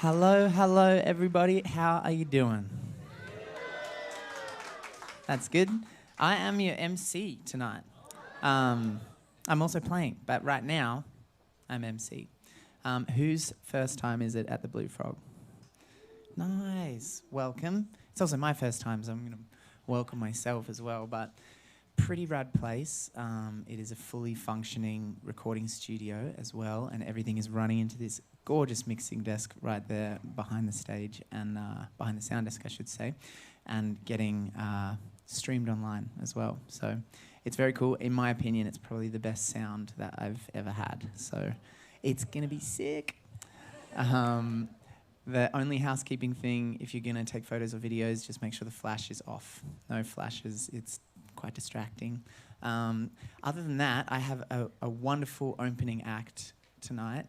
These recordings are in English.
Hello, everybody. How are you doing? That's good. I am your MC tonight. I'm also playing, but right now, I'm MC. Whose first time is it at the Blue Frog? Nice. Welcome. It's also my first time, so I'm going to welcome myself as well, but pretty rad place. It is a fully functioning recording studio as well, and everything is running into this gorgeous mixing desk right there behind the stage and behind the sound desk, I should say, and getting streamed online as well. So it's very cool. In my opinion, it's probably the best sound that I've ever had. So it's going to be sick. The only housekeeping thing, if you're going to take photos or videos, just make sure the flash is off. No flashes. It's quite distracting. Other than that, I have a wonderful opening act tonight.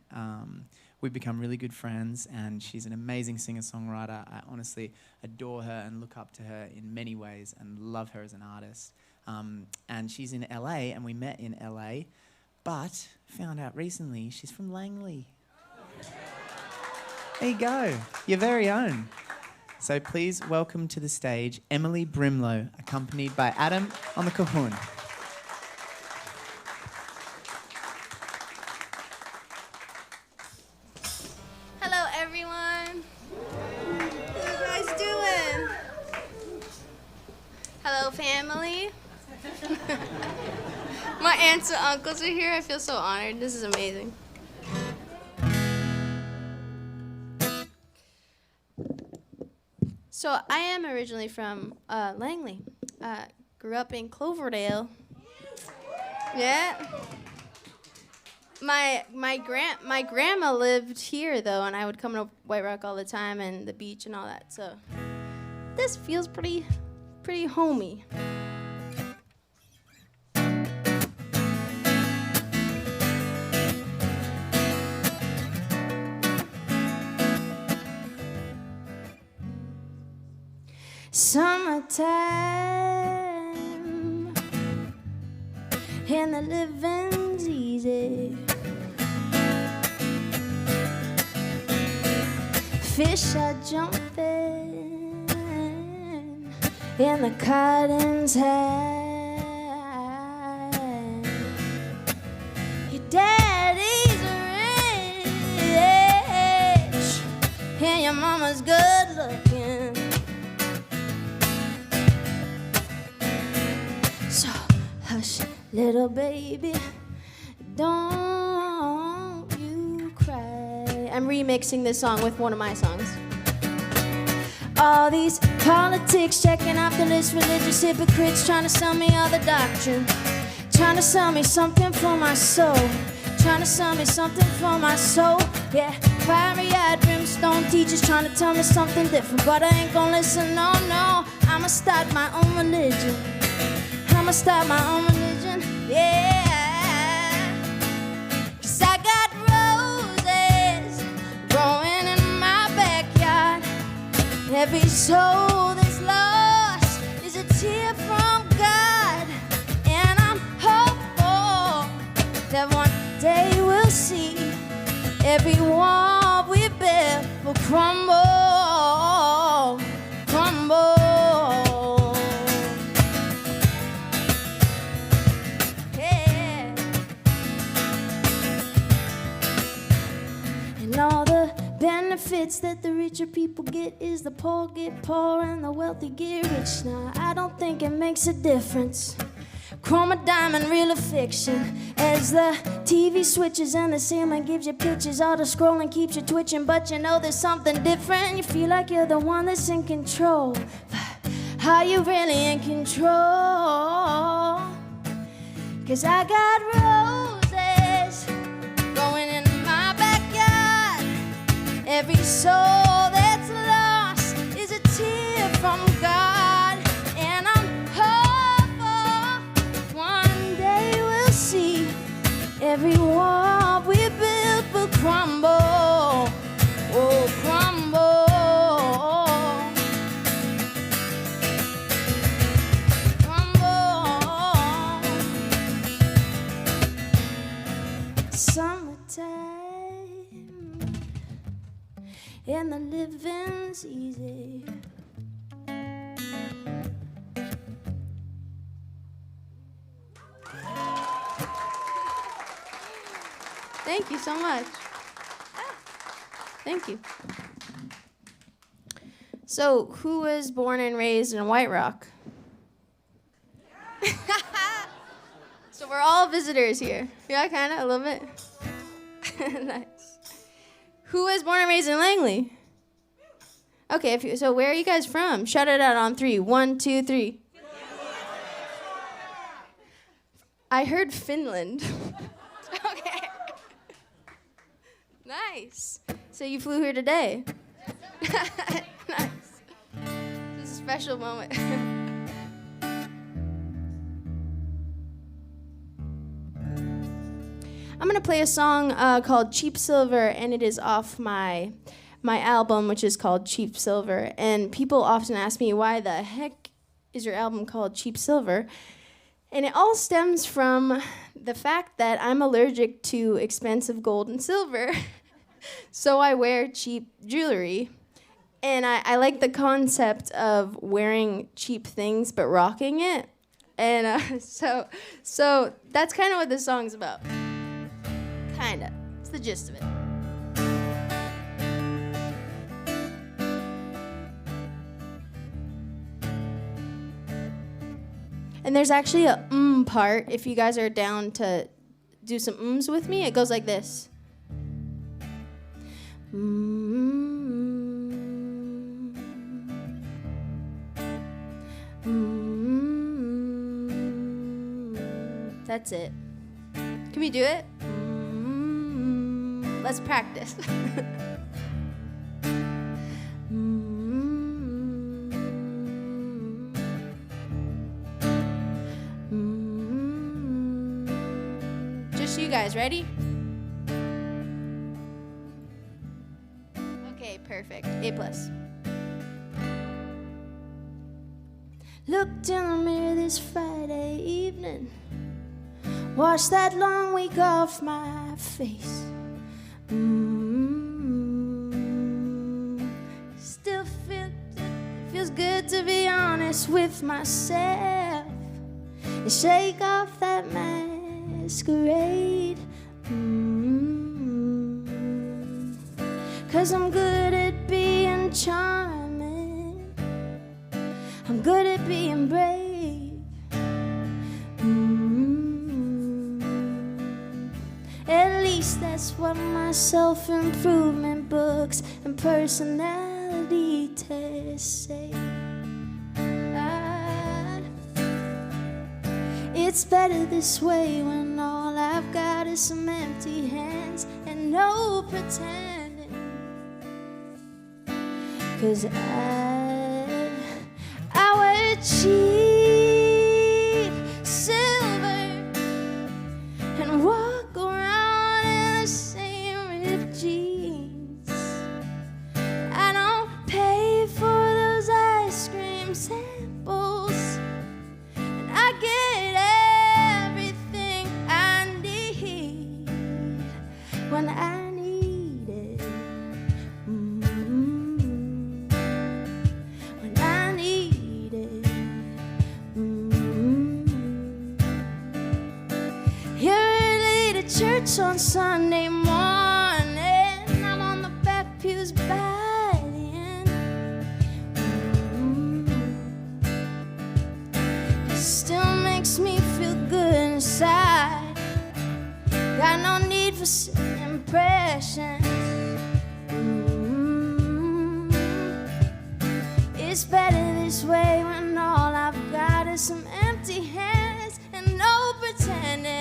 We've become really good friends, and she's an amazing singer-songwriter. I honestly adore her and look up to her in many ways and love her as an artist. And she's in LA, and we met in LA, but found out recently she's from Langley. There you go, your very own. So please welcome to the stage Emily Brimlow, accompanied by Adam on the cajon. Hello, everyone. How you guys doing? Hello, family. My aunts and uncles are here. I feel so honored. This is amazing. So I am originally from Langley. Grew up in Cloverdale. Yeah. My grandma lived here though, and I would come to White Rock all the time and the beach and all that. So this feels pretty homey. Summertime and the living's easy. Fish are jumping and the cotton's high. Your daddy's rich and your mama's good looking. So hush, little baby, don't you cry. I'm remixing this song with one of my songs. All these politics checking off the list, religious hypocrites trying to sell me all the doctrine, trying to sell me something for my soul, trying to sell me something for my soul. Yeah, fiery-eyed brimstone teachers trying to tell me something different, but I ain't gonna listen, no, no. I'ma start my own religion. I'ma start my own religion, yeah. 'Cause I got roses growing in my backyard. Every soul that's lost is a tear from God. And I'm hopeful that one day we'll see every wall we built will crumble, crumble. All the benefits that the richer people get is the poor get poor and the wealthy get rich. Now, I don't think it makes a difference. Chrome a diamond, real or fiction. As the TV switches and the ceiling gives you pictures, all the scrolling keeps you twitching, but you know there's something different. You feel like you're the one that's in control. But are you really in control? 'Cause I got roses growing in my backyard. Every soul that's lost is a tear from God. And I'm hopeful one day we'll see every wall we built will crumble, oh, crumble. Crumble. Summertime and the living's easy. Thank you so much. Thank you. So, who was born and raised in White Rock? So we're all visitors here. Yeah, kind of, a little bit. Nice. Who was born and raised in Langley? Okay, so where are you guys from? Shout it out on 3. 1, 2, 3. I heard Finland. Okay. Nice. So you flew here today? Nice. This is a special moment. I'm going to play a song called Cheap Silver, and it is off my album, which is called Cheap Silver. And people often ask me, why the heck is your album called Cheap Silver? And it all stems from the fact that I'm allergic to expensive gold and silver, so I wear cheap jewelry. And I like the concept of wearing cheap things but rocking it. And so that's kind of what this song's about. Kinda. It's the gist of it. And there's actually a part, if you guys are down to do some ums with me. It goes like this. That's it. Can we do it? Let's practice. Just you guys, ready? Okay, perfect. A+. Looked in the mirror this Friday evening. Wash that long week off my face. Still feels good to be honest with myself and shake off that masquerade. 'Cause I'm good at being charming, I'm good at being brave. At least that's what my self-improvement books and personality tests say. It's better this way when all I've got is some empty hands and no pretending. 'Cause I wear cheap silver and walk around in the same ripped jeans. I don't pay for those ice cream samples, and I get everything I need when I need it. When I need it. You're early to church on Sunday morning. I'm on the back pews by the end. It still makes me feel good inside. Got no need for impressions. It's better this way when all I've got is some empty hands and no pretending.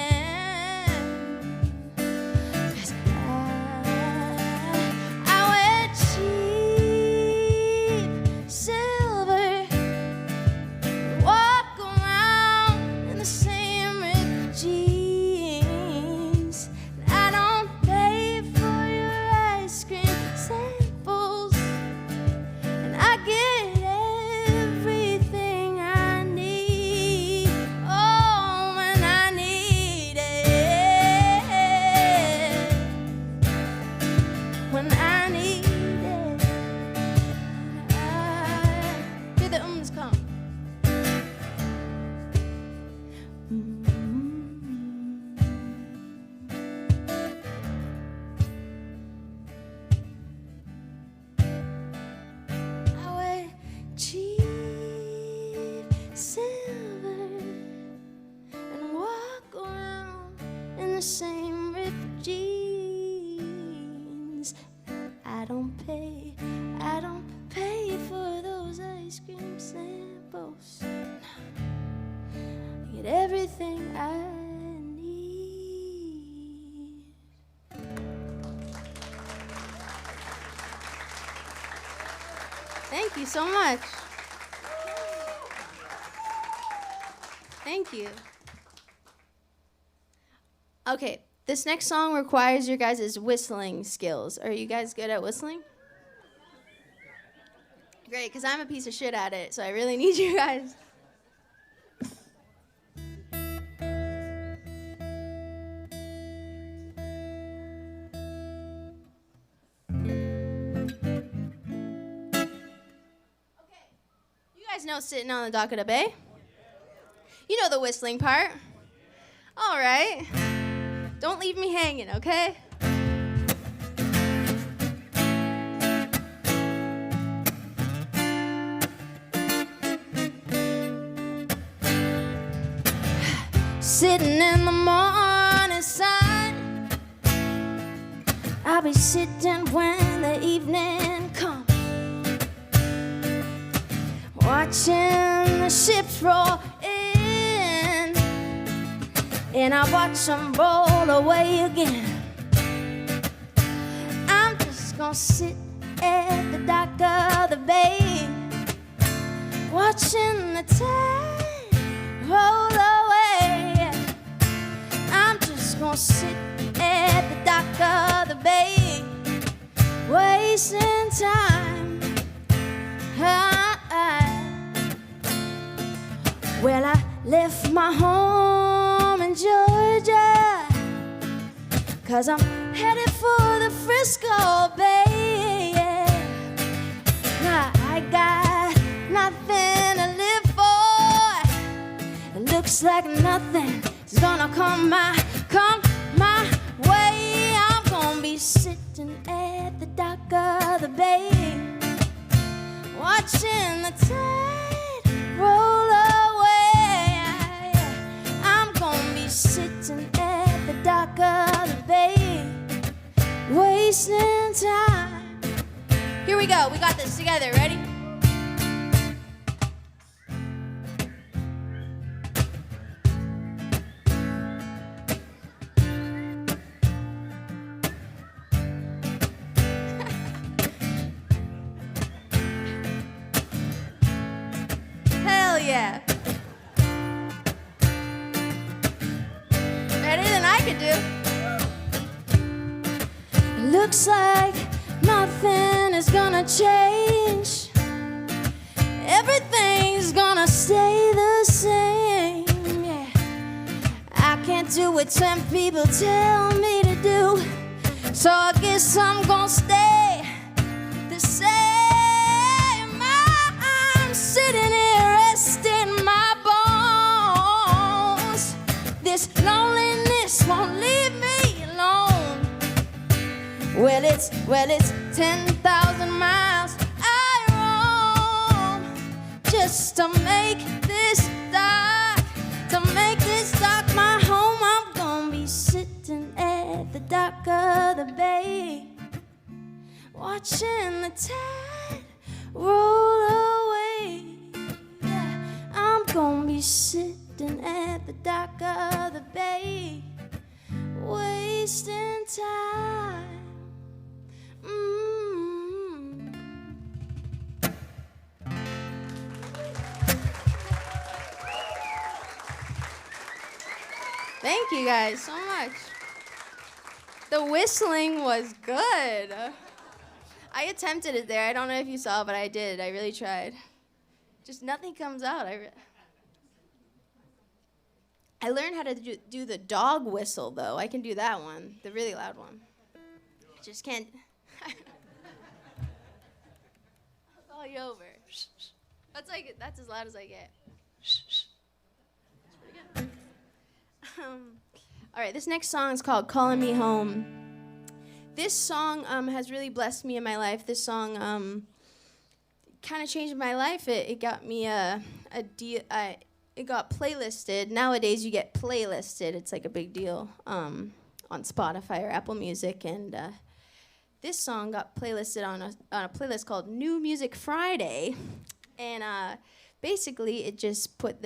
'Cause I wear cheap silver, walk around in the same ripped jeans. I don't pay for your ice cream samples, and I get everything I need. Oh, when I need close. I get everything I need. Thank you so much. Thank you. Okay, this next song requires your guys' whistling skills. Are you guys good at whistling? Great, because I'm a piece of shit at it, so I really need you guys. Okay, you guys know Sitting on the Dock of the Bay? You know the whistling part. All right. Don't leave me hanging, okay? Sitting in the morning sun, I'll be sitting when the evening comes, watching the ships roll in, and I watch them roll away again. I'm just gonna sit at the dock of the bay, watching the tide roll away. I'm just gonna sit at the dock of the bay, wasting time. Well, I left my home in Georgia, 'cause I'm headed for the Frisco Bay. Now I got nothing to live for. It looks like nothing is gonna come my way. I'm gonna be sitting at the dock of the bay, watching the tide roll away. I'm gonna be sitting at the dock of the bay, wasting time. Here we go. We got this together. Ready? Hell yeah. Better than I could do. Looks like nothing is gonna change. Everything's gonna stay the same. Yeah. I can't do what 10 people tell me to do, so I guess I'm gonna stay the same. I'm sitting here resting my bones. This loneliness won't leave me alone. Well, it's 10,000 miles I roam just to make this dock my home. I'm gonna be sitting at the dock of the bay, watching the tide roll away. Yeah, I'm gonna be sitting at the dock of the bay, wasting time. Thank you guys so much. The whistling was good. I attempted it there. I don't know if you saw, but I did. I really tried. Just nothing comes out. I learned how to do the dog whistle, though. I can do that one, the really loud one. I just can't. I'll call you over. That's as loud as I get. That's pretty good. All right, this next song is called "Calling Me Home." This song has really blessed me in my life. This song kind of changed my life. It got me it got playlisted. Nowadays, you get playlisted. It's like a big deal on Spotify or Apple Music, and this song got playlisted on a playlist called New Music Friday, and basically it just put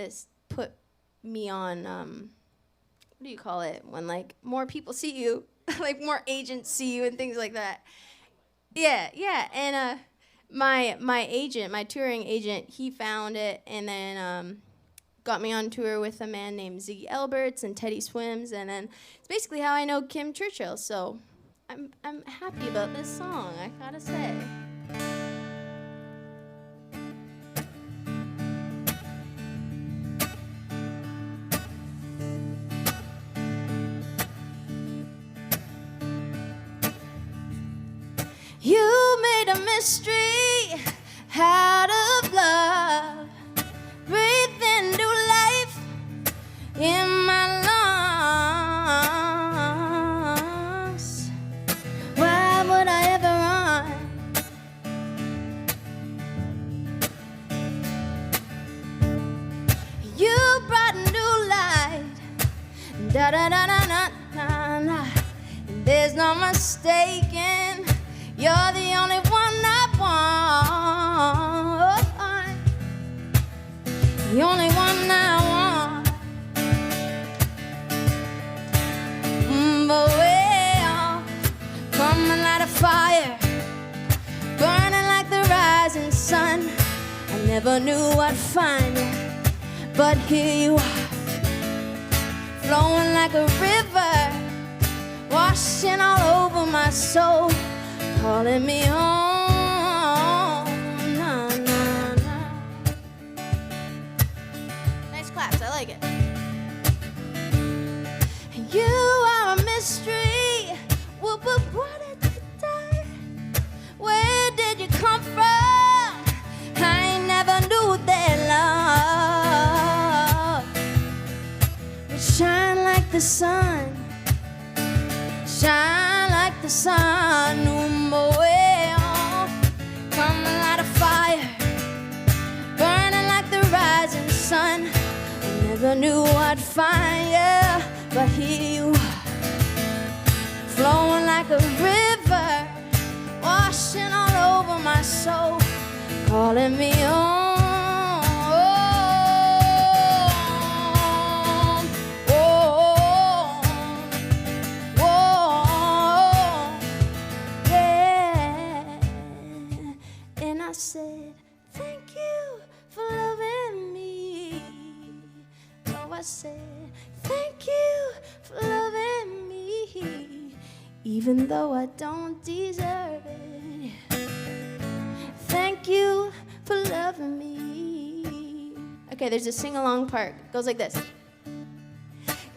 me on, what do you call it, when like more people see you, like more agents see you and things like that. Yeah, and my agent, my touring agent, he found it and then got me on tour with a man named Ziggy Elberts and Teddy Swims, and then it's basically how I know Kim Churchill. So I'm happy about this song, I gotta say. You made a mystery out of love. Breathe into life in my lungs. Why would I ever run? You brought new light. Da da da da da da da. There's no mistaking. You're the only one I want. The only one I want. But well, coming out of fire, burning like the rising sun. I never knew I'd find you, but here you are, flowing like a river, washing all over my soul, calling me home. Na, na, na. Nice claps, I like it. You are a mystery. What did you die? Where did you come from? I never knew that love would shine like the sun. Shine like the sun, coming out of fire, burning like the rising sun. I never knew I'd find you, but here you are, flowing like a river, washing all over my soul, calling me home. I said, thank you for loving me. Oh, I said, thank you for loving me, even though I don't deserve it. Thank you for loving me. Okay, there's a sing-along part. It goes like this.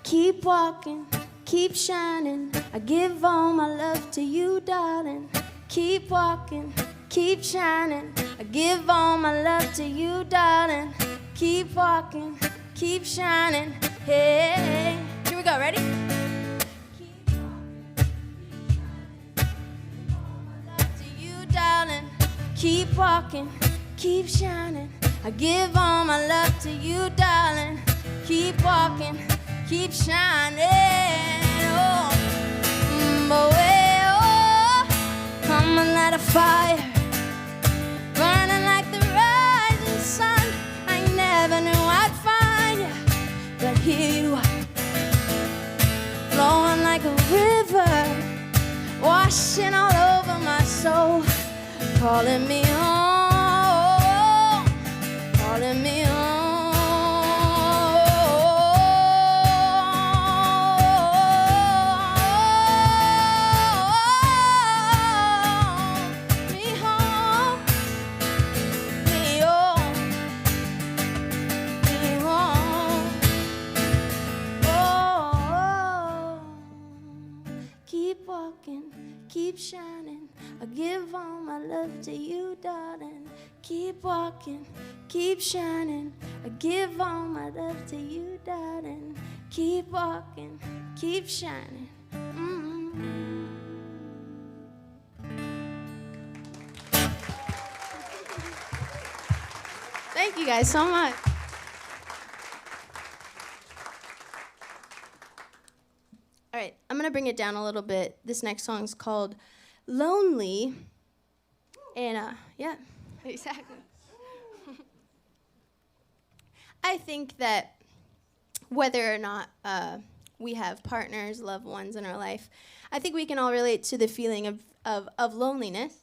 Keep walking, keep shining. I give all my love to you, darling. Keep walking, keep shining. I give all my love to you, darling. Keep walking, keep shining. Hey, here we go, ready? Keep walking, keep shining. Keep walking, keep shining. I give all my love to you, darling. Keep walking, keep shining. Oh, coming out of fire, burning like the rising sun. I never knew I'd find you, but here you are, flowing like a river, washing all over my soul, calling me home, calling me home. Keep shining. I give all my love to you, darling. Keep walking, keep shining. I give all my love to you, darling. Keep walking, keep shining. Thank you guys so much. All right, I'm going to bring it down a little bit. This next song's called Lonely. And, yeah, exactly. I think that whether or not we have partners, loved ones in our life, I think we can all relate to the feeling of loneliness.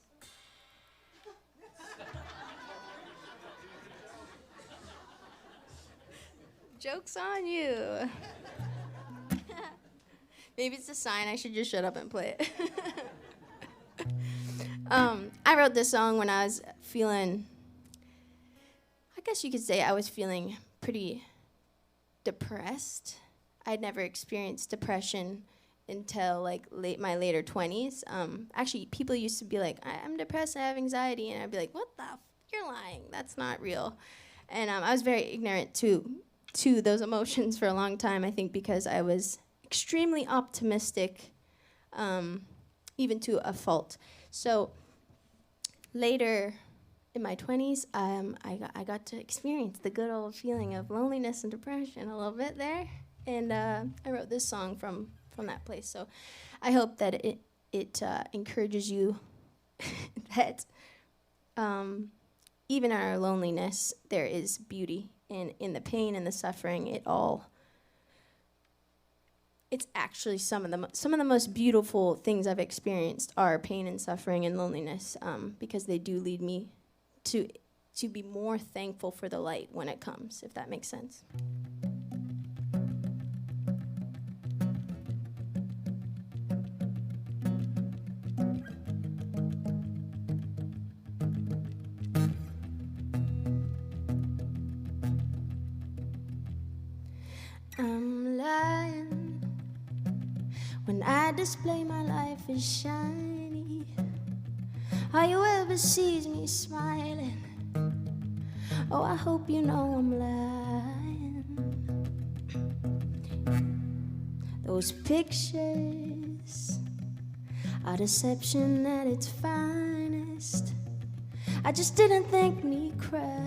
Joke's on you. Maybe it's a sign I should just shut up and play it. I wrote this song when I was feeling, I guess you could say I was feeling pretty depressed. I'd never experienced depression until like my later 20s. Actually, people used to be like, I'm depressed, I have anxiety, and I'd be like, what the you're lying, that's not real. And I was very ignorant to those emotions for a long time, I think because I was extremely optimistic, even to a fault. So later in my 20s, I got to experience the good old feeling of loneliness and depression a little bit there. And I wrote this song from that place. So I hope that it encourages you that even in our loneliness, there is beauty in the pain and the suffering. It's actually some of the most beautiful things I've experienced are pain and suffering and loneliness, because they do lead me to be more thankful for the light when it comes, if that makes sense. I'm lying when I display my life as shiny. All you ever sees me smiling. Oh, I hope you know I'm lying. Those pictures are deception at its finest. I just didn't think me crying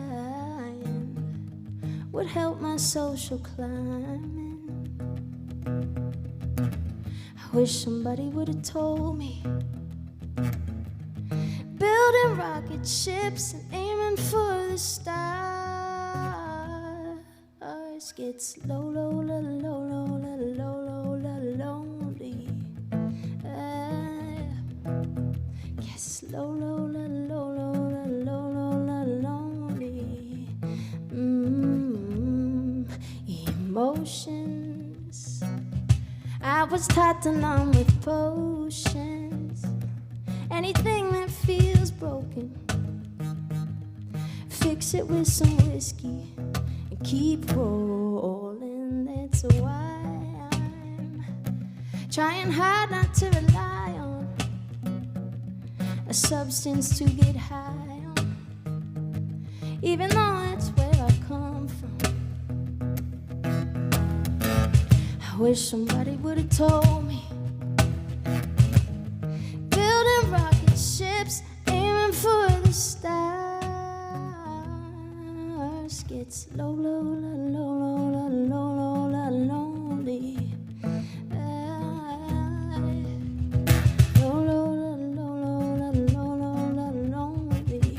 would help my social climbing. I wish somebody would have told me building rocket ships and aiming for the stars gets low, low, low, low, low, low, low, low, lonely. Yes, low, low, low, low, low, low, low, lonely. Emotions I was taught to numb with potions. Anything that feels broken, fix it with some whiskey and keep rolling. That's why I'm trying hard not to rely on a substance to get high on, even though it's where I come from. I wish somebody would have told me building rocket ships, aiming for the stars gets low, low, low, low, low, low, low, low, lonely. Low, low, low, low, low, low, low, low, lonely.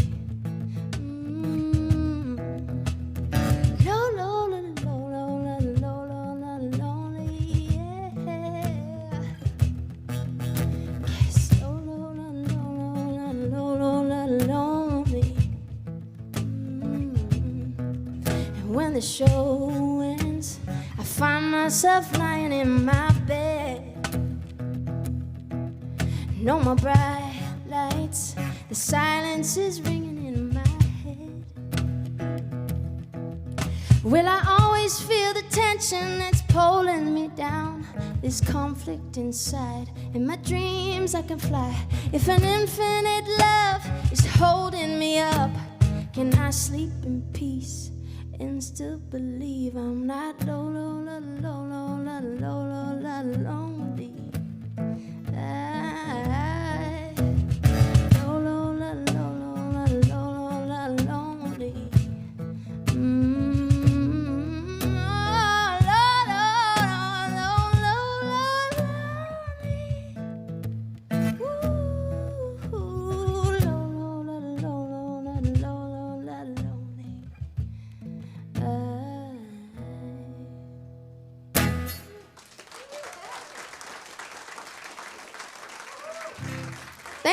Low, low, low, low, low, low, low, low, lonely. Yeah. Yes, low, low, low, low, low, low, low, lonely. And when the show ends, I find myself lying in my bed. No more bright lights, the silence is ringing in my head. Will I always feel the tension that's pulling me down? This conflict inside. In my dreams I can fly. If an infinite love is holding me up, can I sleep in peace and still believe I'm not low, low, low, low, low, low, low, low, low, lonely? Low, low, low, low, low, low, low, low, lonely.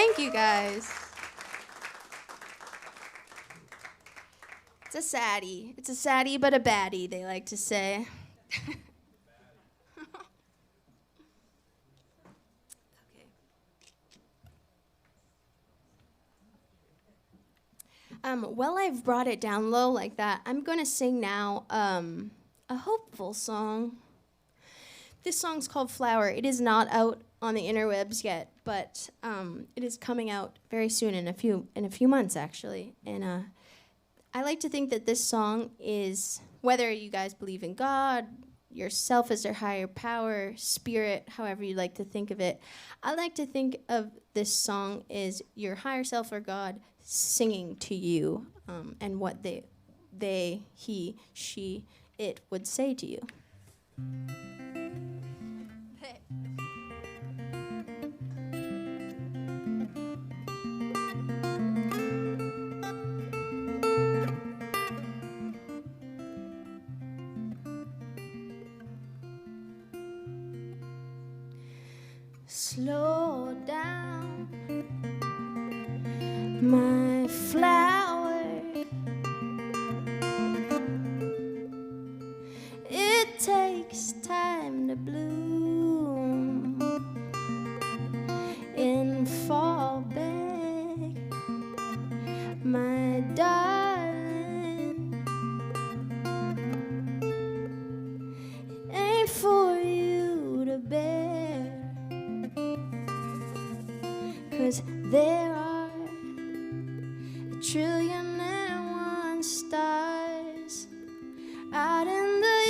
Thank you, guys. It's a saddie. It's a saddie but a baddie, they like to say. Well, I've brought it down low like that. I'm going to sing now a hopeful song. This song's called Flower. It is not out on the interwebs yet, but it is coming out very soon, in a few months, actually. And I like to think that this song is, whether you guys believe in God, yourself as their higher power, spirit, however you like to think of it, I like to think of this song as your higher self or God singing to you, and what they, he, she, it would say to you. Slow down, my flower. It takes time to bloom and fall back, my darling. It ain't for you to bear, 'cause there are a trillion and one stars out in the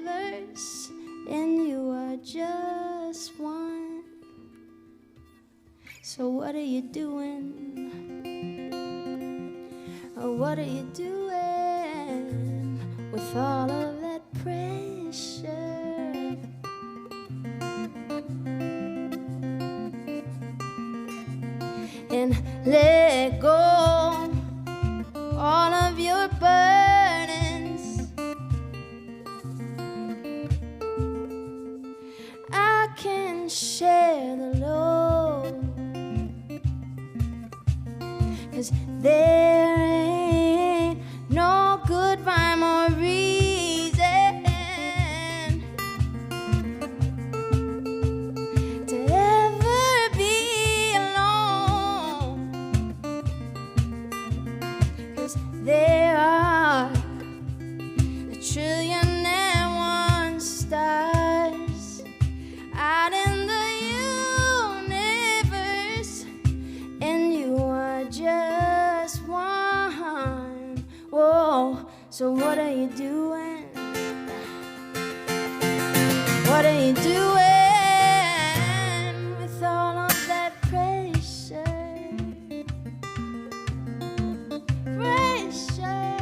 universe, and you are just one. So what are you doing? Oh, what are you doing with all of that pressure? And let go all of your burdens. I can share the load, 'cause there ain't no good rhyme or reason to ever be alone, 'cause there are a trillion and one stars out in the universe, and you are just one. Whoa, so what are you doing? What are you doing with all of that pressure? Pressure.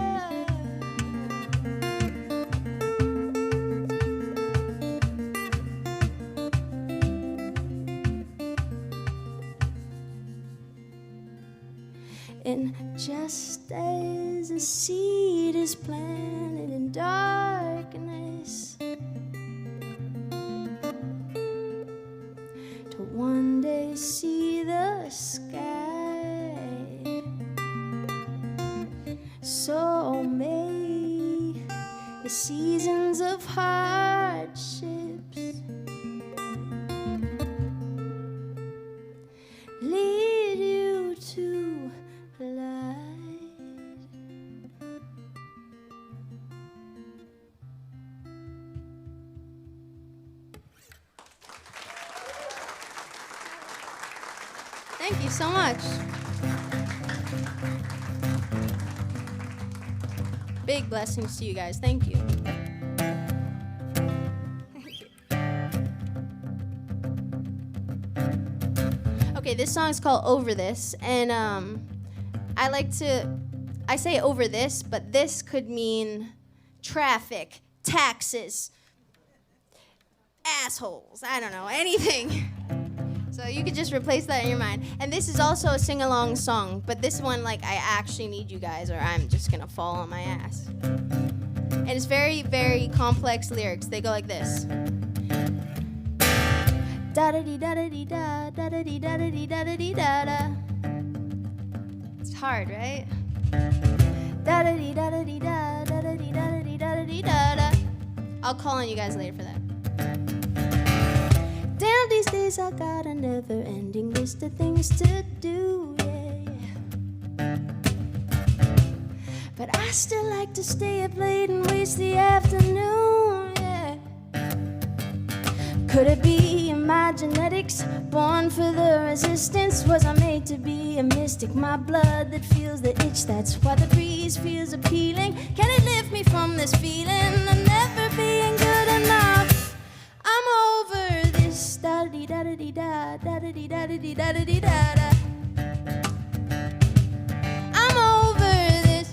And just as a seed is planted in darkness, to one day see the sky, so may the seasons of hardships lead you to light. Thank you so much. Big blessings to you guys. Thank you. Thank you. Okay, this song is called Over This, and I say over this, but this could mean traffic, taxes, assholes, I don't know, anything. So you could just replace that in your mind. And this is also a sing-along song, but this one, like, I actually need you guys or I'm just gonna fall on my ass. And it's very, very complex lyrics. They go like this. Da da dee da da dee da da da dee da da dee da da dee da da. It's hard, right? Da da dee da da dee da da da dee da da dee da da dee da da. I'll call on you guys later for that. Damn, these days I got a never-ending list of things to do, yeah. But I still like to stay up late and waste the afternoon, yeah. Could it be in my genetics? Born for the resistance? Was I made to be a mystic? My blood that feels the itch, that's why the breeze feels appealing. Can it lift me from this feeling of never being good enough? I'm over this da-da-dee-da-da-dee-da, da-da-dee-da-da-dee-da-da-dee-da-da. I'm over this.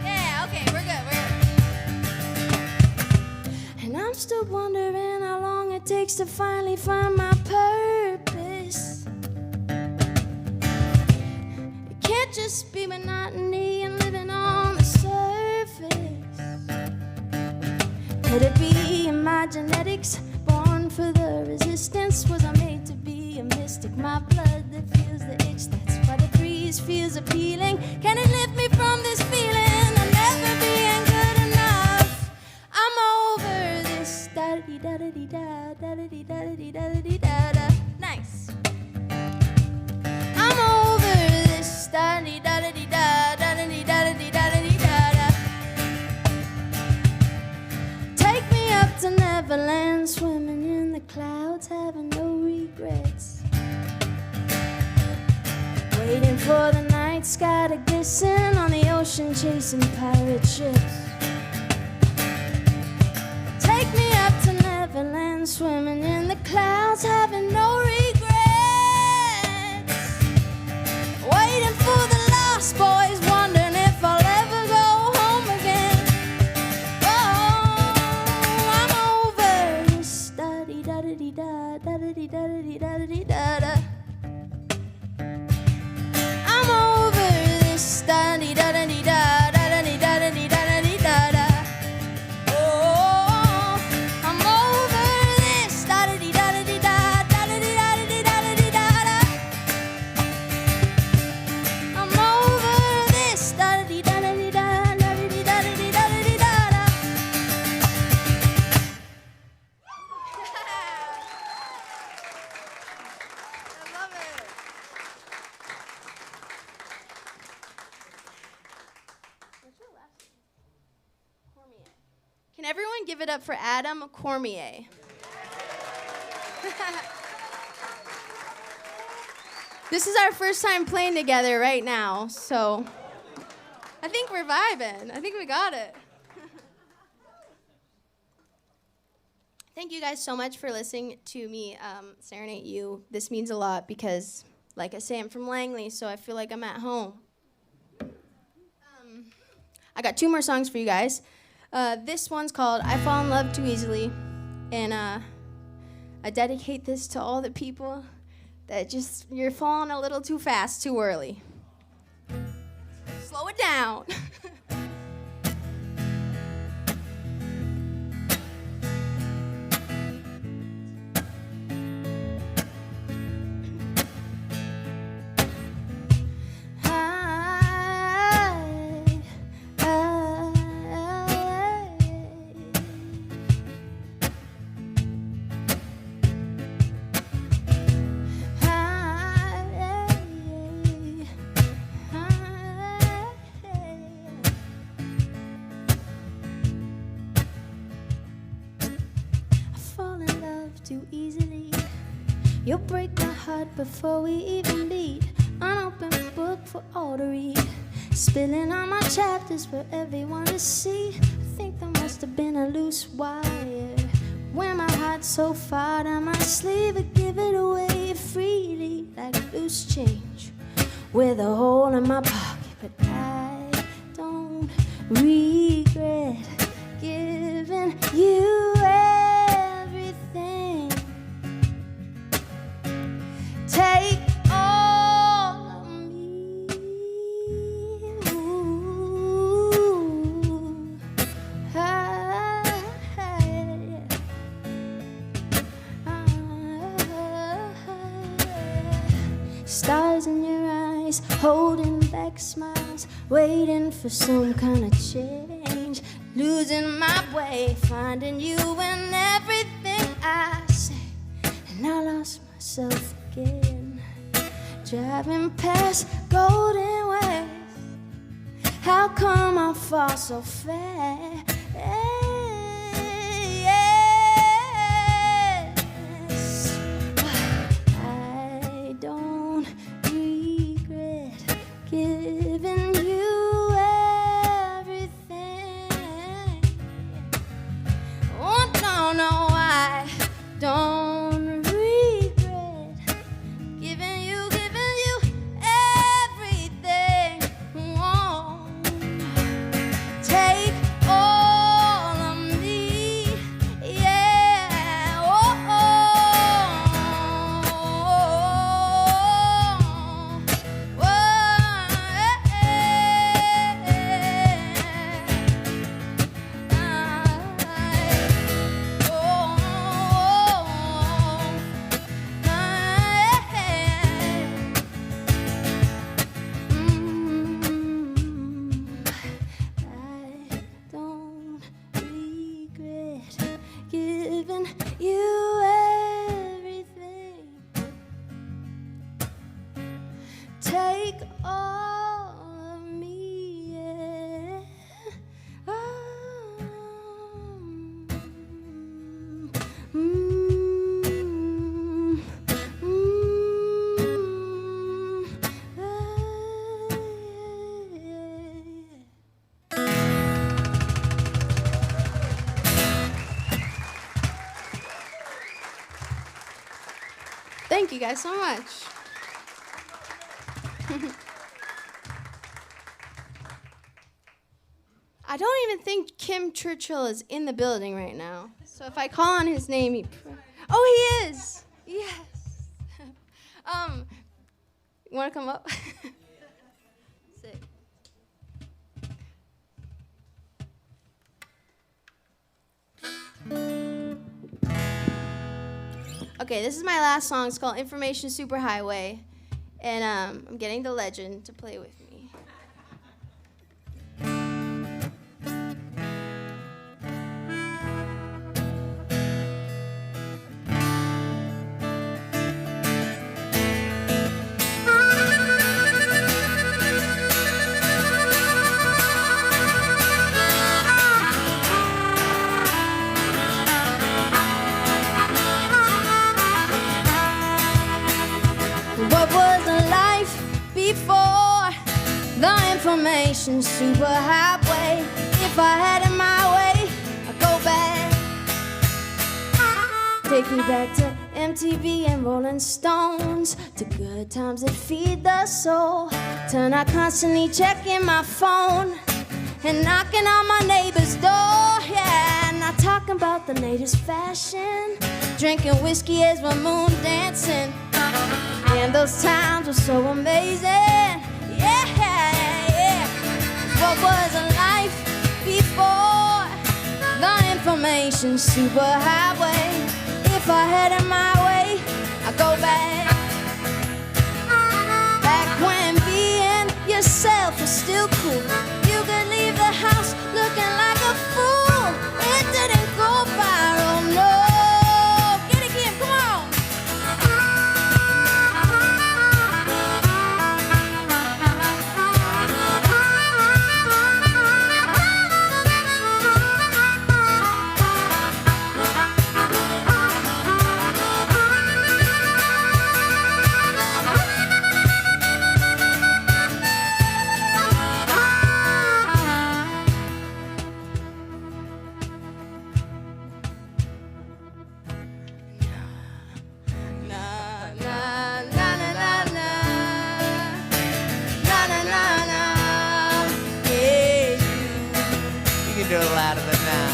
Yeah, okay, we're good. And I'm still wondering how long it takes to finally find my purpose. It can't just be monotony and living on the surface. Could it be in my genetics? Born for the resistance? Was I made to be a mystic? My blood that feels the itch, that's why the breeze feels appealing. Can it lift me from this feeling of never being good enough? I'm over this da-da-dee-da-da-dee-da, da-da-dee-da-da-dee-da-da-dee-da-da. Nice. I'm over this da-da-dee-da-da-dee-da, da-da-dee-da-da-dee-da-da-dee-da-da. Take me up to Neverland, swimming in the clouds, having no regrets. Waiting for the night sky to glisten on the ocean, chasing pirate ships. Take me up to Neverland, swimming in the clouds, having no regrets. Waiting for the lost boys, wondering if I'll ever go home again. Oh, I'm over this da-dee-da-da-dee-da, da-da-dee-da-da-dee-da-da-dee-da-da. I'm over this da-dee-da-da-dee-da, da-da-dee-da-da-dee-da-da-dee-da-da. Oh, I'm over this da-da-dee-da-da-dee-da, da-da-dee-da-da-dee-da-da-dee-da-da. I'm over this da-da-dee-da-da-dee-da, da-da-dee-da-da-dee-da-da-dee-da-da. I love it. What's your last name? Cormier. Can everyone give it up for Adam Cormier? This is our first time playing together right now, so I think we're vibing. I think we got it. Thank you guys so much for listening to me serenade you. This means a lot because, like I say, I'm from Langley, so I feel like I'm at home. I got 2 more songs for you guys. This one's called I Fall in Love Too Easily, and I dedicate this to all the people that just, you're falling a little too fast, too early. Slow it down. Too easily. You'll break my heart before we even meet. Unopened book for all to read. Spilling all my chapters for everyone to see. I think there must have been a loose wire. Wear my heart so far down my sleeve, I give it away freely like loose change. With a hole in my pocket, but I don't regret giving you everything. Take all of me. Ooh, eyes, holding back smiles, waiting for some kind of change. Losing my way, finding you in everything I say. And I lost myself again, driving past golden ways. How come I fall so fast? I don't regret giving you everything. Oh no, no, I don't regret giving you everything. Oh, take all of me, yeah. Oh, I don't regret giving you everything. Take all of me, yeah. Thank you guys so much. I don't even think Kim Churchill is in the building right now. So if I call on his name, oh, he is. Yes. You want to come up? Sick. Okay, this is my last song. It's called Information Superhighway. And I'm getting the legend to play with me. What was the life before the information superhighway? If I had it my way, I'd go back. Take me back to MTV and Rolling Stones, to good times that feed the soul. Turn out constantly checking my phone and knocking on my neighbor's door. Yeah, not talking about the latest fashion, drinking whiskey as we're moon dancing. And those times were so amazing. Yeah, yeah. What was a life before the information superhighway? If I had it my way, I'd go back. Back when being yourself was still cool. You could leave the house looking like a fool. It didn't go viral, no. Get it, Kim, come on. Do it louder than that.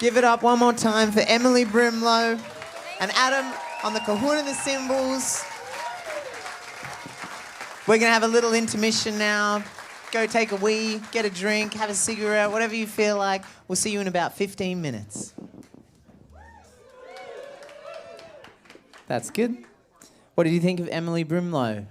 Give it up one more time for Emily Brimlow and Adam on the cajon and the cymbals. We're going to have a little intermission now. Go take a wee, get a drink, have a cigarette, whatever you feel like. We'll see you in about 15 minutes. That's good. What did you think of Emily Brimlow?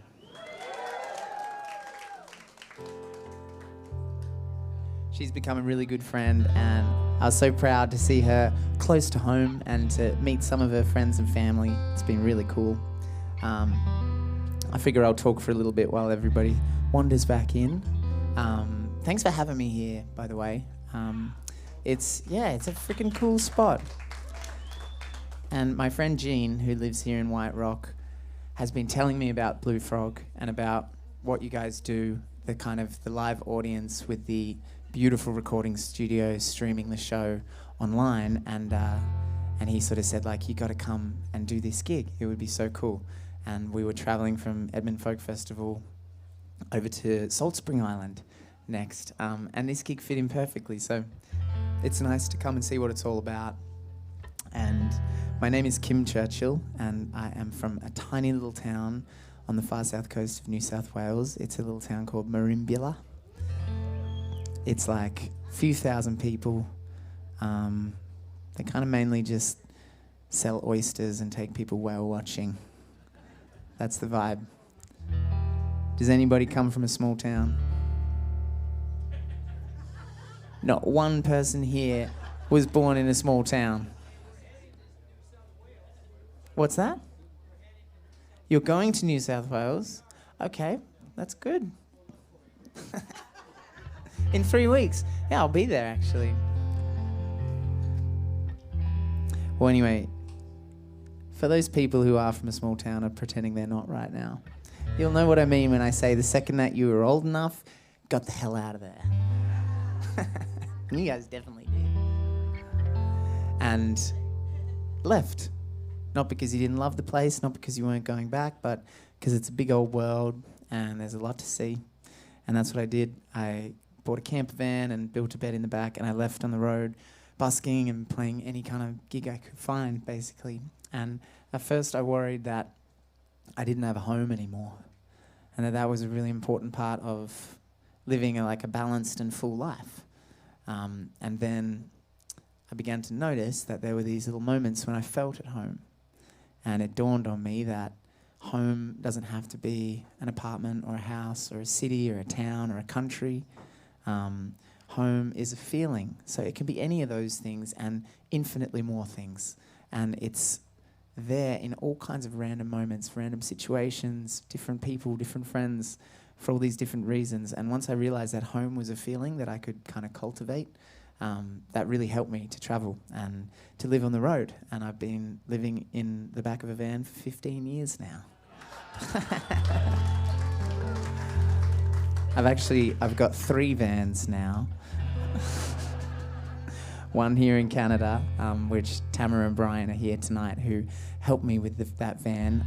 She's become a really good friend, and I was so proud to see her close to home and to meet some of her friends and family. It's been really cool. I figure I'll talk for a little bit while everybody wanders back in. Thanks for having me here, by the way. It's a freaking cool spot. And my friend Jean, who lives here in White Rock, has been telling me about Blue Frog and about what you guys do, the live audience with the beautiful recording studio streaming the show online, and he sort of said, like, you got to come and do this gig. It would be so cool. And we were traveling from Edmund Folk Festival over to Salt Spring Island next, and this gig fit in perfectly, so it's nice to come and see what it's all about. And my name is Kim Churchill, and I am from a tiny little town on the far south coast of New South Wales. It's a little town called Merimbula. It's like a few thousand people. They kind of mainly just sell oysters and take people whale watching. That's the vibe. Does anybody come from a small town? Not one person here was born in a small town. What's that? You're going to New South Wales? Okay, that's good. In 3 weeks. Yeah, I'll be there, actually. Well, anyway, for those people who are from a small town and pretending they're not right now, you'll know what I mean when I say the second that you were old enough, got the hell out of there. And you guys definitely did. And left. Not because you didn't love the place, not because you weren't going back, but because it's a big old world and there's a lot to see. And that's what I did. I bought a camper van and built a bed in the back, and I left on the road busking and playing any kind of gig I could find, basically. And at first I worried that I didn't have a home anymore, and that was a really important part of living a balanced and full life. And then I began to notice that there were these little moments when I felt at home. And it dawned on me that home doesn't have to be an apartment or a house or a city or a town or a country. Home is a feeling. So it can be any of those things and infinitely more things. And it's there in all kinds of random moments, random situations, different people, different friends, for all these different reasons. And once I realized that home was a feeling that I could kind of cultivate, that really helped me to travel and to live on the road. And I've been living in the back of a van for 15 years now. I've got 3 vans now. One here in Canada, which Tamara and Brian are here tonight, who helped me with that van.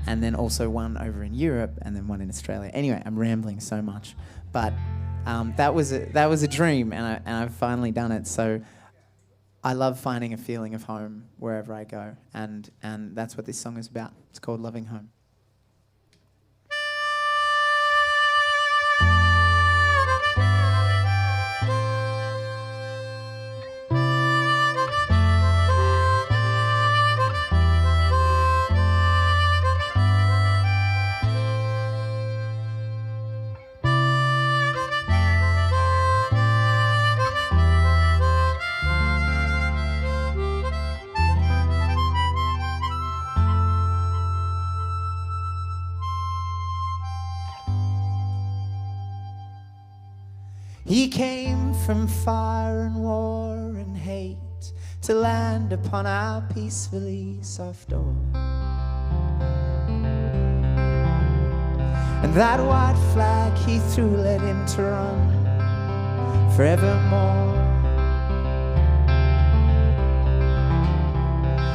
And then also one over in Europe, and then one in Australia. Anyway, I'm rambling so much, but that was a dream, and I've finally done it. So I love finding a feeling of home wherever I go, and that's what this song is about. It's called Loving Home. He came from fire and war and hate to land upon our peacefully soft door. And that white flag he threw led him to run forevermore.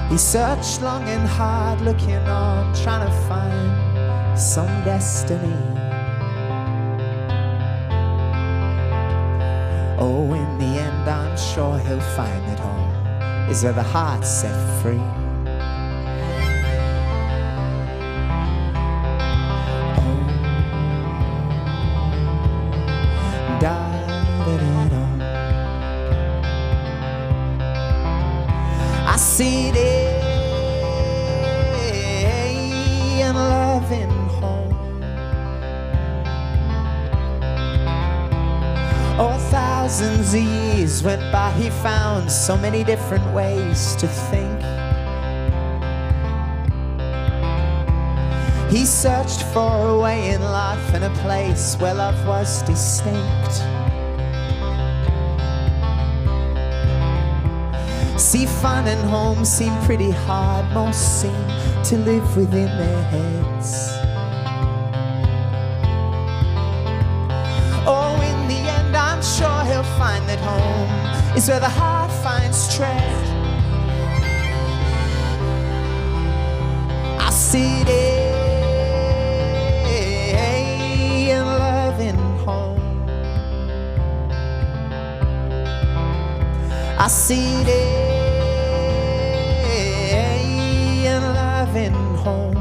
He searched long and hard, looking on, trying to find some destiny. Oh, in the end, I'm sure he'll he'll find that home is where the heart's set free. Oh, da-da-da-da. I see it in loving home. Oh, thousands of years went by, he found so many different ways to think. He searched for a way in life and a place where love was distinct. See, fun and home seem pretty hard, most seem to live within their heads. Oh, in the end I'm sure he'll find that home is where the heart finds tread. I see it in loving home. I see it in loving home.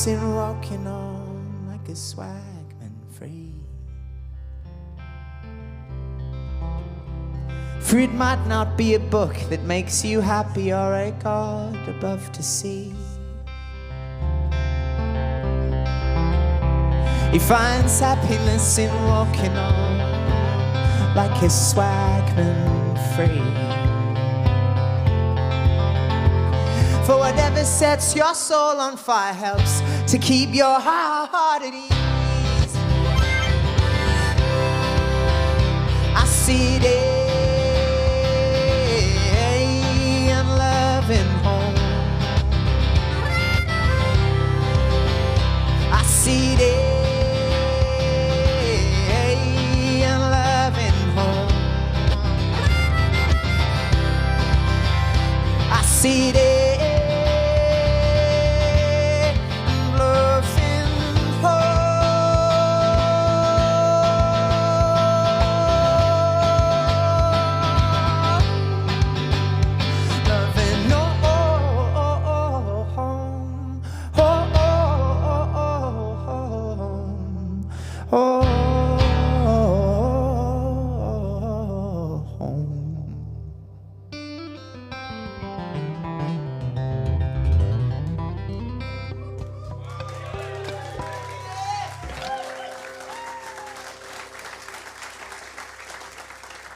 In walking on like a swagman free. For it might not be a book that makes you happy or a God above to see. He finds happiness in walking on like a swagman free. For whatever sets your soul on fire helps to keep your heart at ease. I see it in loving home. I see it in loving home. I see it.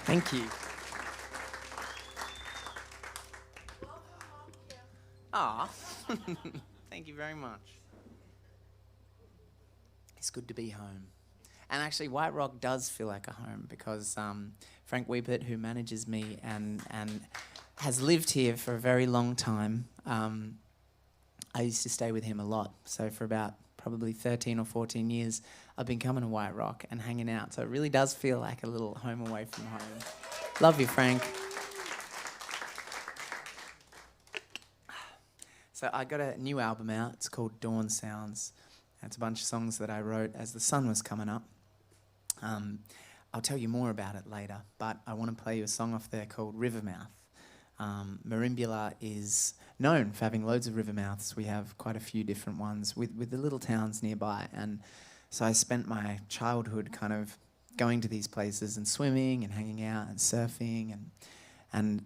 Thank you. Ah, thank you very much. It's good to be home. And actually, White Rock does feel like a home because Frank Wiebert, who manages me and has lived here for a very long time, I used to stay with him a lot. So for about probably 13 or 14 years, I've been coming to White Rock and hanging out. So it really does feel like a little home away from home. Love you, Frank. So I got a new album out. It's called Dawn Sounds. It's a bunch of songs that I wrote as the sun was coming up. I'll tell you more about it later, but I want to play you a song off there called Rivermouth. Merimbula is known for having loads of river mouths. We have quite a few different ones with the little towns nearby. And so I spent my childhood kind of going to these places and swimming and hanging out and surfing. And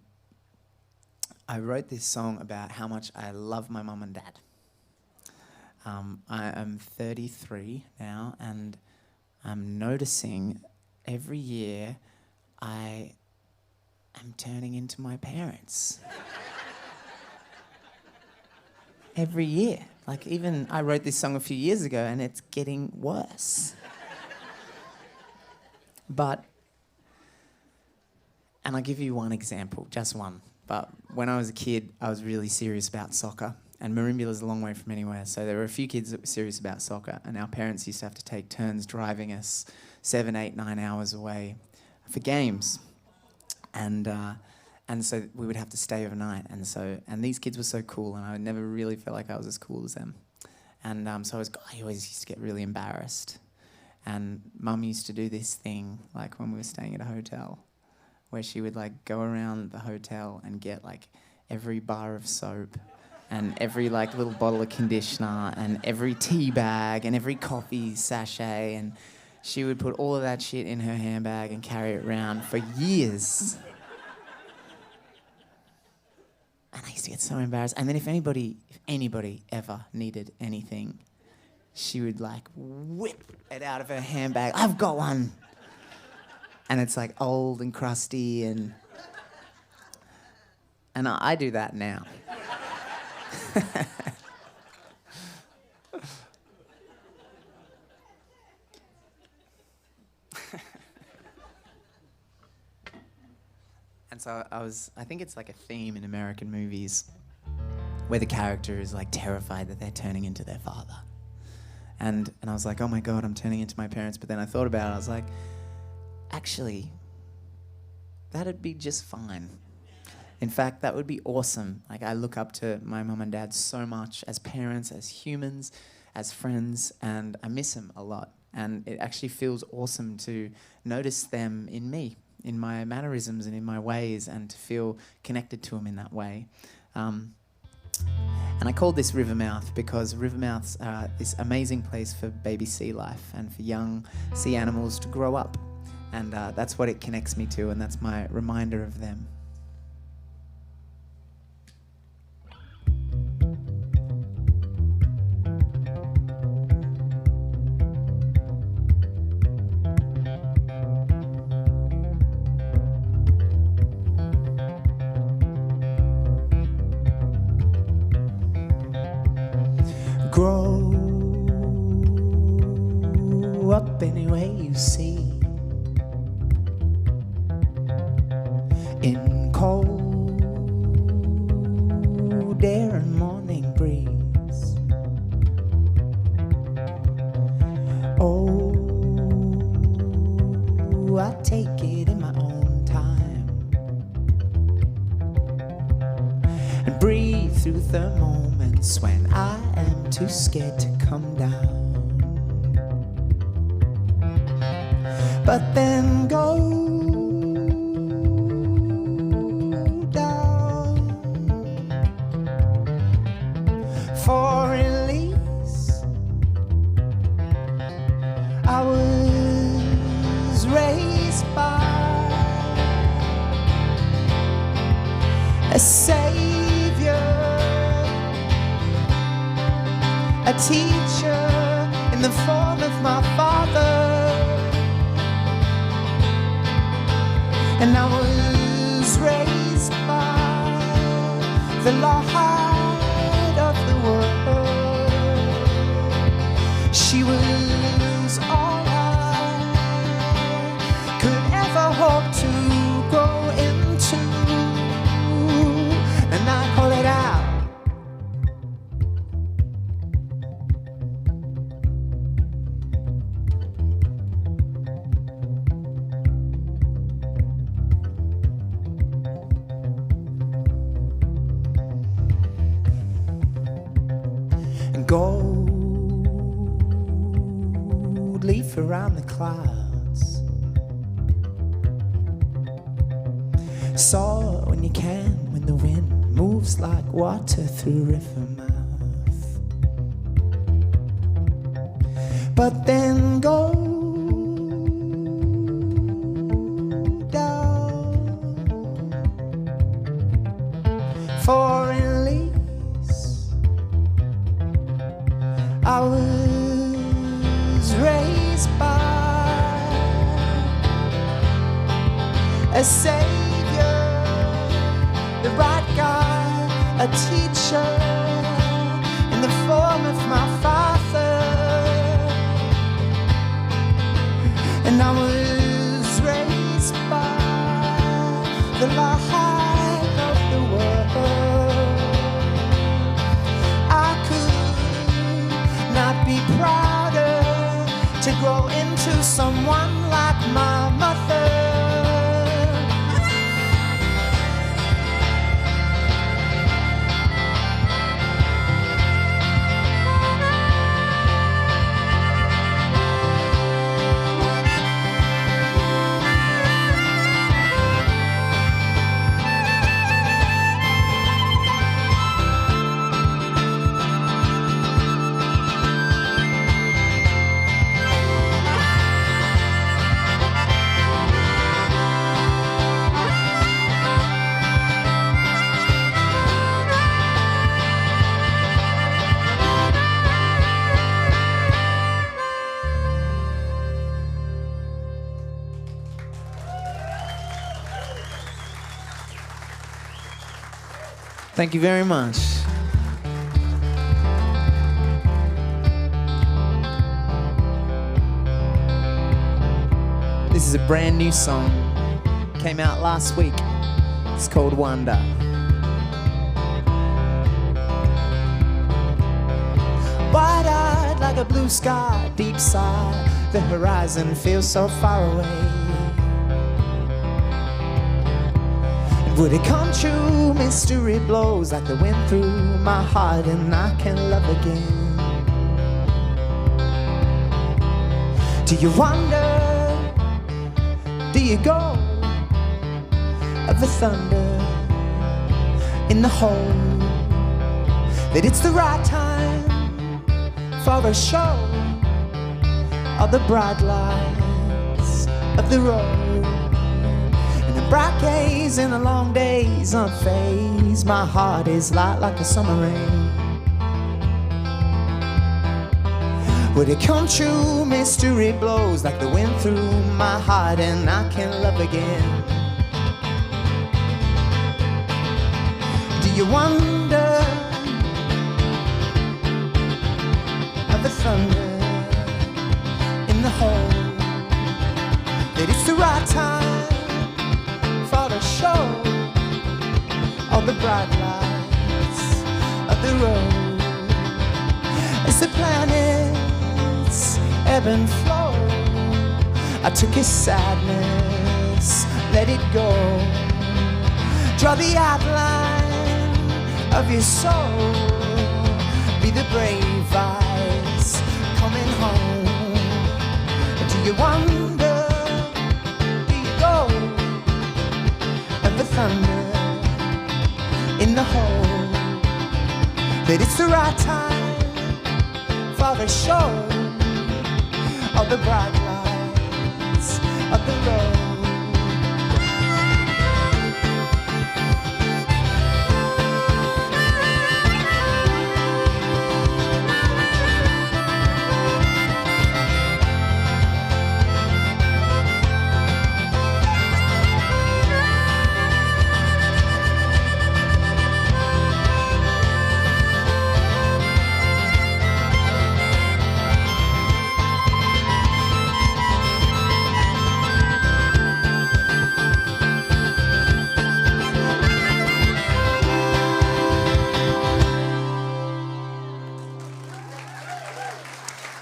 I wrote this song about how much I love my mum and dad. I am 33 now, and I'm noticing every year I am turning into my parents. Every year. Like, even I wrote this song a few years ago and it's getting worse. And I'll give you one example, just one. But when I was a kid, I was really serious about soccer. And Marimbula's a long way from anywhere. So there were a few kids that were serious about soccer. And our parents used to have to take turns driving us 7, 8, 9 hours away for games. And so we would have to stay overnight. And these kids were so cool. And I never really felt like I was as cool as them. And so I always used to get really embarrassed. And Mum used to do this thing, like when we were staying at a hotel, where she would like go around the hotel and get like every bar of soap and every like little bottle of conditioner and every tea bag and every coffee sachet, and she would put all of that shit in her handbag and carry it around for years. And I used to get so embarrassed. And then if anybody ever needed anything, she would like whip it out of her handbag. I've got one. And it's like old and crusty, and I do that now. And so I think it's like a theme in American movies where the character is like terrified that they're turning into their father. And I was like, oh my God, I'm turning into my parents. But then I thought about it, I was like, actually, that'd be just fine. In fact, that would be awesome. Like, I look up to my mum and dad so much as parents, as humans, as friends, and I miss them a lot. And it actually feels awesome to notice them in me, in my mannerisms and in my ways, and to feel connected to them in that way. And I called this Rivermouth because Rivermouths are this amazing place for baby sea life and for young sea animals to grow up. And that's what it connects me to, and that's my reminder of them. Grow up any way you see, in cold air and morning breeze. Oh, I take it in my own time and breathe through the moments when I am too scared to come down. But then go down for release. I was raised by a savior, a teacher in the form of my father. And I was raised by the Lord of the world. She was all I could ever hope to grow into, and I call it out. Gold leaf around the clouds. Saw when you can, when the wind moves like water through river mouth. But then go down for release. I was raised by a savior, the right God, a teacher in the form of my Father. And I was raised by the light of the world. I could not be prouder to grow into someone like my mother. Thank you very much. This is a brand new song. Came out last week. It's called Wonder. Wide-eyed like a blue sky, deep sigh. The horizon feels so far away. Would it come true? Mystery blows like the wind through my heart, and I can love again. Do you wonder? Do you go? Of the thunder in the hole, that it's the right time for a show, all the bright lights of the road. Bright gaze in the long days, unfazed. My heart is light like a summer rain. Would it come true? Mystery blows like the wind through my heart, and I can love again. Do you wonder of the thunder in the hole, that it's the right time for the show, all the bright lights of the road, as the planets ebb and flow? I took his sadness, let it go, draw the outline of your soul, be the brave eyes coming home. Do you wonder? Do you go? The thunder in the hole, that it's the right time for a show, all the bright lights of the road.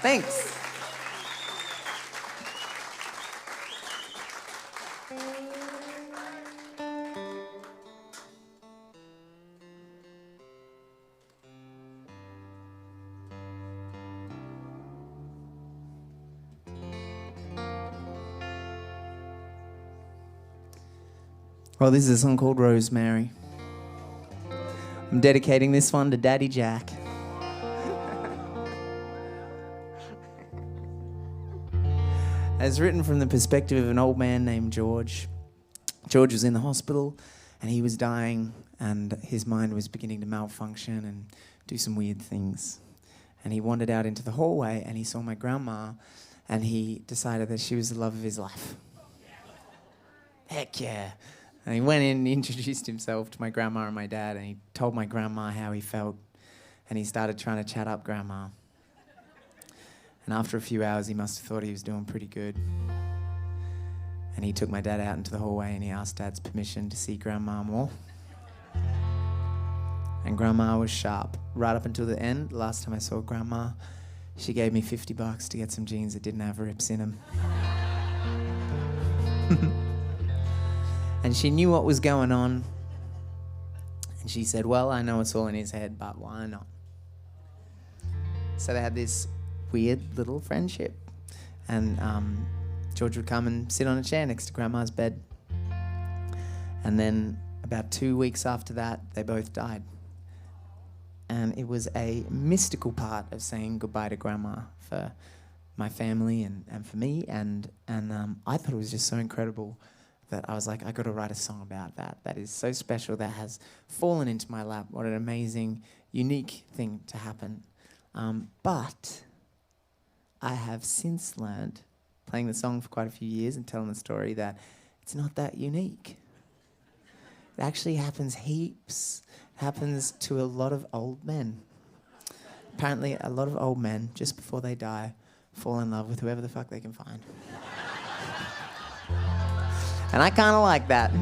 Thanks. Well, this is a song called Rosemary. I'm dedicating this one to Daddy Jack. It's written from the perspective of an old man named George. George was in the hospital and he was dying, and his mind was beginning to malfunction and do some weird things. And he wandered out into the hallway and he saw my grandma, and he decided that she was the love of his life. heck yeah. And he went in and introduced himself to my grandma and my dad, and he told my grandma how he felt, and he started trying to chat up grandma. And after a few hours, he must have thought he was doing pretty good. And he took my dad out into the hallway and he asked Dad's permission to see grandma more. And grandma was sharp right up until the end. Last time I saw grandma, she gave me $50 to get some jeans that didn't have rips in them. And she knew what was going on. And she said, well, I know it's all in his head, but why not? So they had this weird little friendship. And George would come and sit on a chair next to grandma's bed. And then about 2 weeks after that, they both died. And it was a mystical part of saying goodbye to grandma for my family and for me. And I thought it was just so incredible that I was like, I got to write a song about that. That is so special. That has fallen into my lap. What an amazing, unique thing to happen. But I have since learned, playing the song for quite a few years and telling the story, that it's not that unique. It actually happens heaps. It happens to a lot of old men. Apparently, a lot of old men, just before they die, fall in love with whoever the fuck they can find. And I kind of like that.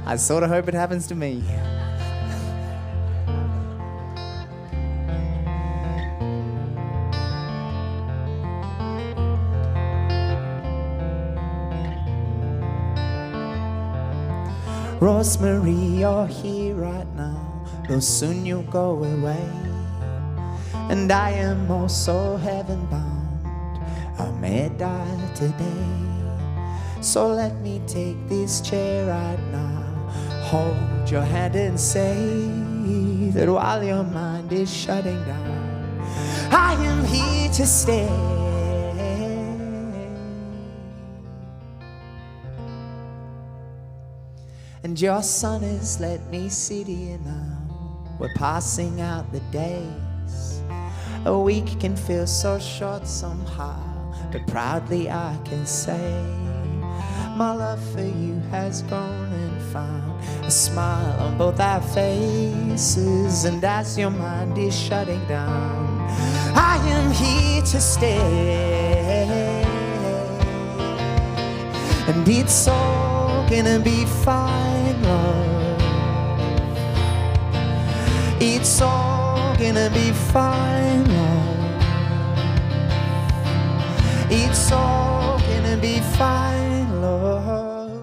I sort of hope it happens to me. Rosemary, you're here right now, though soon you'll go away. And I am also heaven-bound, I may die today. So let me take this chair right now, hold your hand and say that while your mind is shutting down, I am here to stay. And your sun has let me sit here now, we're passing out the days. A week can feel so short somehow, but proudly I can say my love for you has grown and found a smile on both our faces. And as your mind is shutting down, I am here to stay. And it's all gonna be fine, love. It's all gonna be fine, love. It's all gonna be fine, love.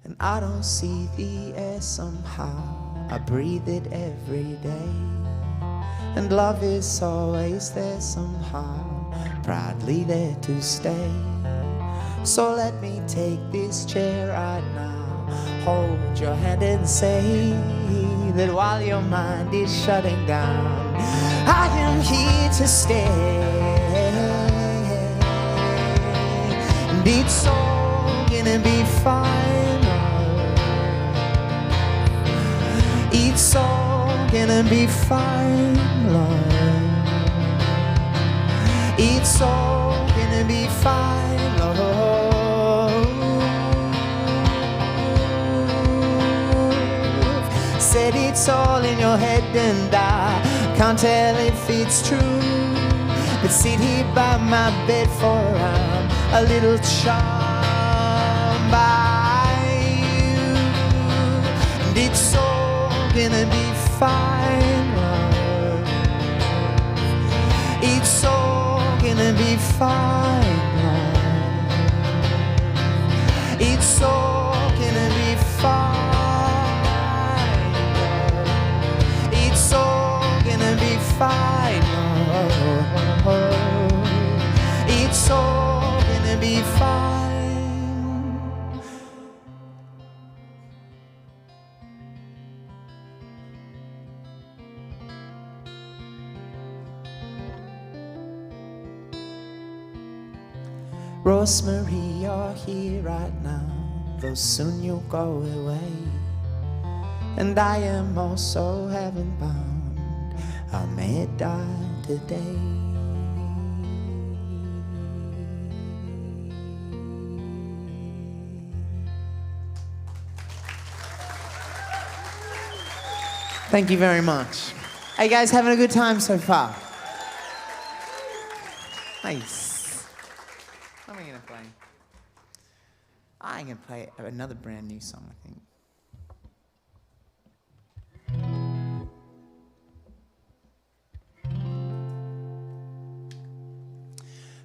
And I don't see the air somehow, I breathe it every day. And love is always there somehow, proudly there to stay. So let me take this chair right now, hold your hand and say that while your mind is shutting down, I am here to stay. And it's all gonna be fine, it's all gonna be fine, love. It's all gonna be fine, love. Said it's all in your head and I can't tell if it's true, but sit here by my bed for I'm a little charmed by you. And it's all gonna be fine, love. It's all gonna be fine, love. It's all gonna be fine, love. It's all gonna be fine, love. It's all gonna be fine. Rosemary, you're here right now, though soon you'll go away. And I am also heaven bound, I may die today. Thank you very much. Hey guys, having a good time so far? Nice. What am I going to play? I'm going to play another brand new song, I think.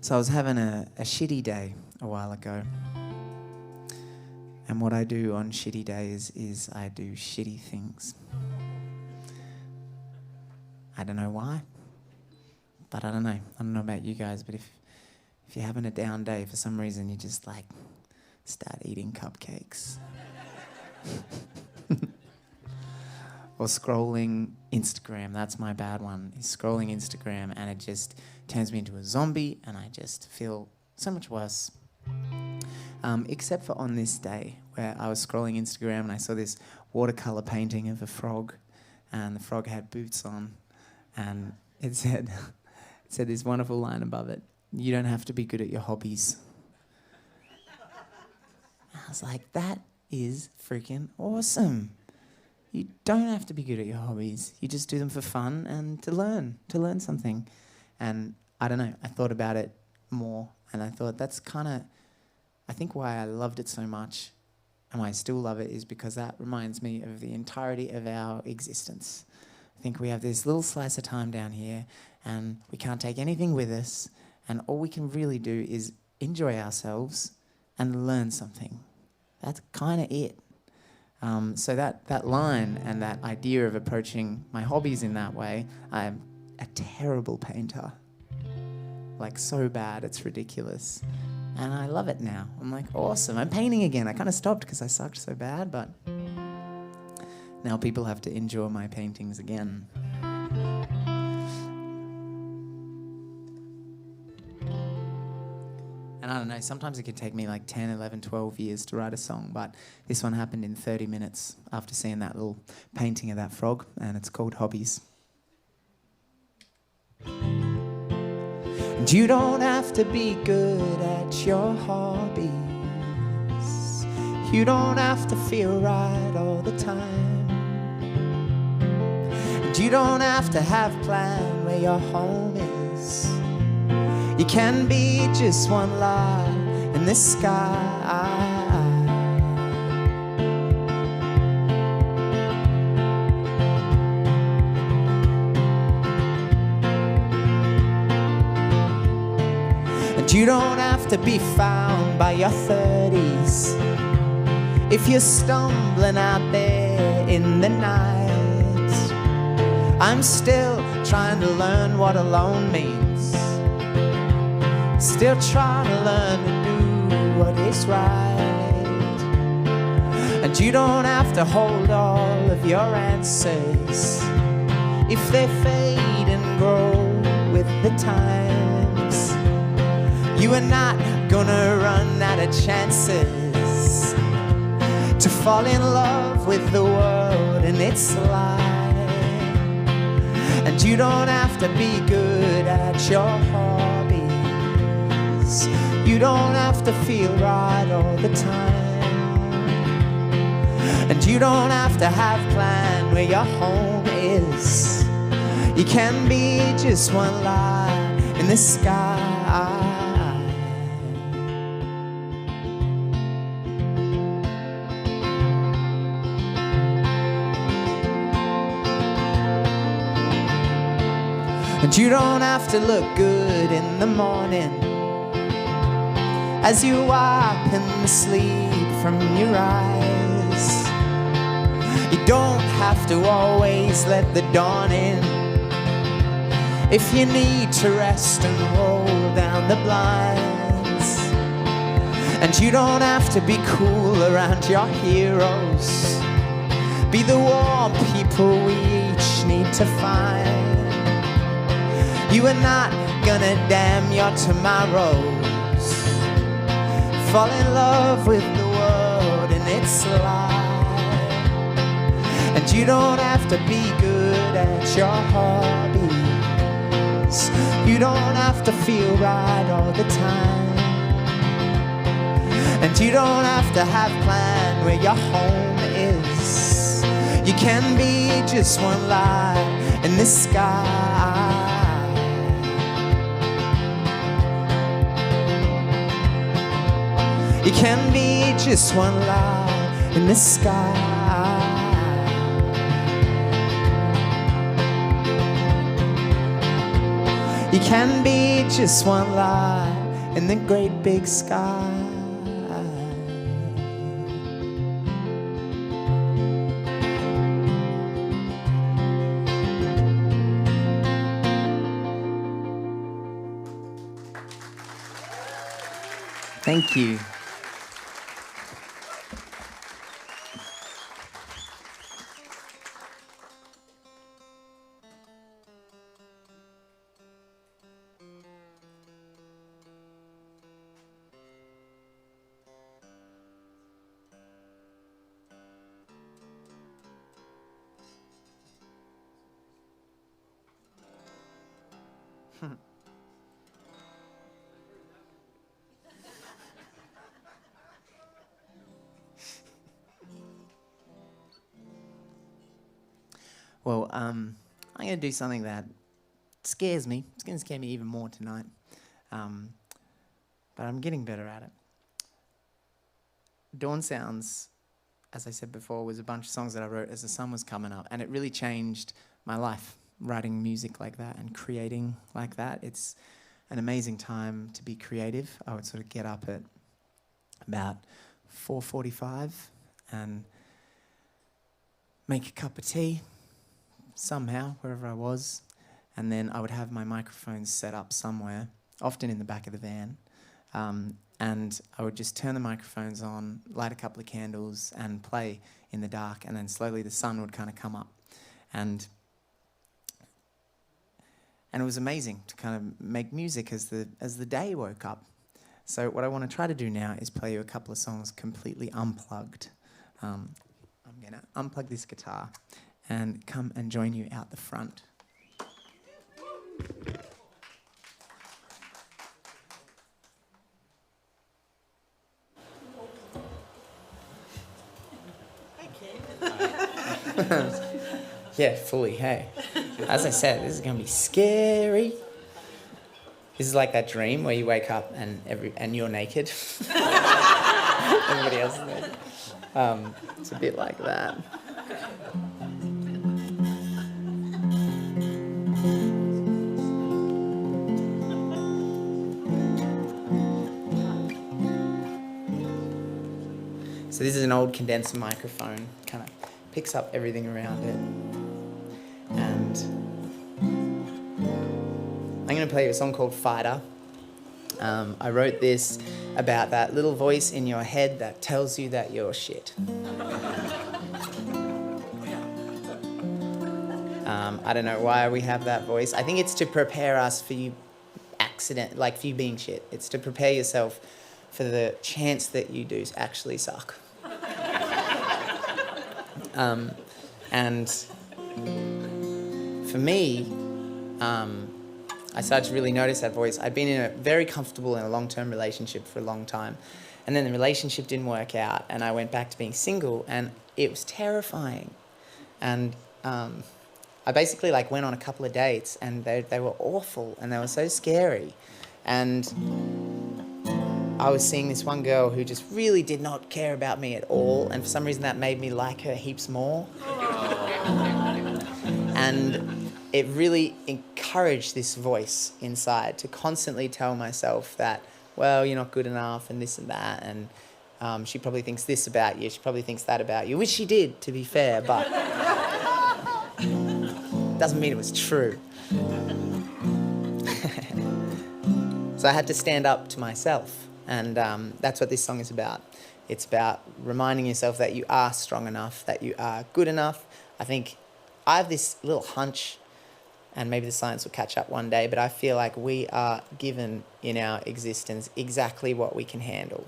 So I was having a shitty day a while ago. And what I do on shitty days is I do shitty things. I don't know why, but I don't know. I don't know about you guys, but if you're having a down day, for some reason you just like start eating cupcakes. Or scrolling Instagram. That's my bad one, is scrolling Instagram, and it just turns me into a zombie and I just feel so much worse. Except for on this day where I was scrolling Instagram and I saw this watercolor painting of a frog, and the frog had boots on, and it said this wonderful line above it: "You don't have to be good at your hobbies." I was like, that is freaking awesome. You don't have to be good at your hobbies. You just do them for fun and to learn something. And I don't know, I thought about it more, and I thought that's kind of, I think why I loved it so much and why I still love it is because that reminds me of the entirety of our existence. I think we have this little slice of time down here and we can't take anything with us, and all we can really do is enjoy ourselves and learn something. That's kind of it. So that line and that idea of approaching my hobbies in that way, I'm a terrible painter. Like so bad, it's ridiculous. And I love it now. I'm like, awesome, I'm painting again. I kind of stopped because I sucked so bad, but now people have to enjoy my paintings again. And I don't know, sometimes it could take me like 10, 11, 12 years to write a song, but this one happened in 30 minutes after seeing that little painting of that frog, and it's called Hobbies. And you don't have to be good at your hobbies. You don't have to feel right all the time. And you don't have to have planned where your home is. You can be just one light in the sky. And you don't have to be found by your 30s. If you're stumbling out there in the night, I'm still trying to learn what alone means. Still trying to learn to do what is right. And you don't have to hold all of your answers if they fade and grow with the times. You are not gonna run out of chances to fall in love with the world and its light. And you don't have to be good at your hobby. You don't have to feel right all the time. And you don't have to have planned where your home is. You can be just one light in the sky. And you don't have to look good in the morning as you wiping the sleep from your eyes. You don't have to always let the dawn in. If you need to rest and roll down the blinds. And you don't have to be cool around your heroes. Be the warm people we each need to find. You are not gonna damn your tomorrows. Fall in love with the world and its light. And you don't have to be good at your hobbies. You don't have to feel right all the time. And you don't have to have planned where your home is. You can be just one light in the sky. You can be just one light in the sky. You can be just one light in the great big sky. Thank you. Well, I'm going to do something that scares me. It's going to scare me even more tonight. But I'm getting better at it. Dawn Sounds, as I said before, was a bunch of songs that I wrote as the sun was coming up. And it really changed my life, writing music like that and creating like that. It's an amazing time to be creative. I would sort of get up at about 4:45 and make a cup of tea, somehow, wherever I was, and then I would have my microphones set up somewhere, often in the back of the van, and I would just turn the microphones on, light a couple of candles, and play in the dark, and then slowly the sun would kind of come up, and it was amazing to kind of make music as the day woke up. So what I want to try to do now is play you a couple of songs completely unplugged. I'm going to unplug this guitar and come and join you out the front. Yeah, fully, hey. As I said, this is going to be scary. This is like that dream where you wake up and you're naked. Everybody else is naked. It's a bit like that. So this is an old condenser microphone, kind of picks up everything around it. And I'm going to play you a song called Fighter. I wrote this about that little voice in your head that tells you that you're shit. I don't know why we have that voice. I think it's to prepare us for you for you being shit. It's to prepare yourself for the chance that you do actually suck. And for me, I started to really notice that voice. I'd been very comfortable in a long-term relationship for a long time. And then the relationship didn't work out, and I went back to being single, and it was terrifying. And I basically went on a couple of dates, and they were awful, and they were so scary. And I was seeing this one girl who just really did not care about me at all, and for some reason that made me like her heaps more. And it really encouraged this voice inside to constantly tell myself that, well, you're not good enough and this and that, and she probably thinks this about you, she probably thinks that about you, which she did, to be fair, but doesn't mean it was true. So I had to stand up to myself, and that's what this song is about. It's about reminding yourself that you are strong enough, that you are good enough. I think I have this little hunch, and maybe the science will catch up one day, but I feel like we are given in our existence exactly what we can handle.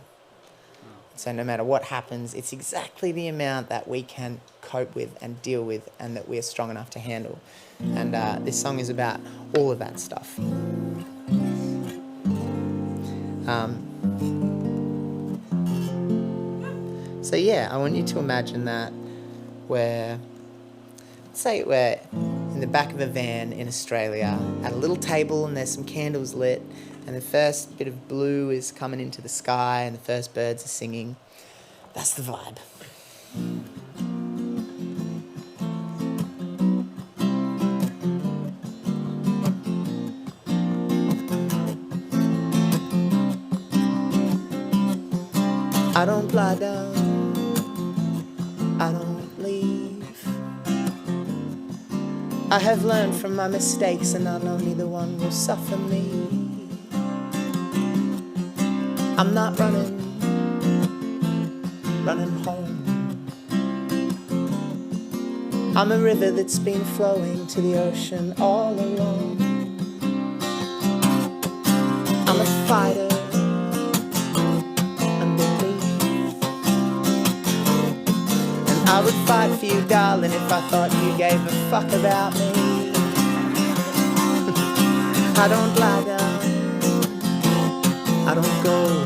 So no matter what happens, it's exactly the amount that we can cope with and deal with, and that we're strong enough to handle. And this song is about all of that stuff. So yeah, I want you to imagine that we're say we're in the back of a van in Australia at a little table and there's some candles lit and the first bit of blue is coming into the sky and the first birds are singing. That's the vibe. I don't lie down, I don't leave. I have learned from my mistakes and I know neither one will suffer me. I'm not running home. I'm a river that's been flowing to the ocean all alone. I'm a fighter underneath, and I would fight for you, darling, if I thought you gave a fuck about me. I don't lie down, I don't go.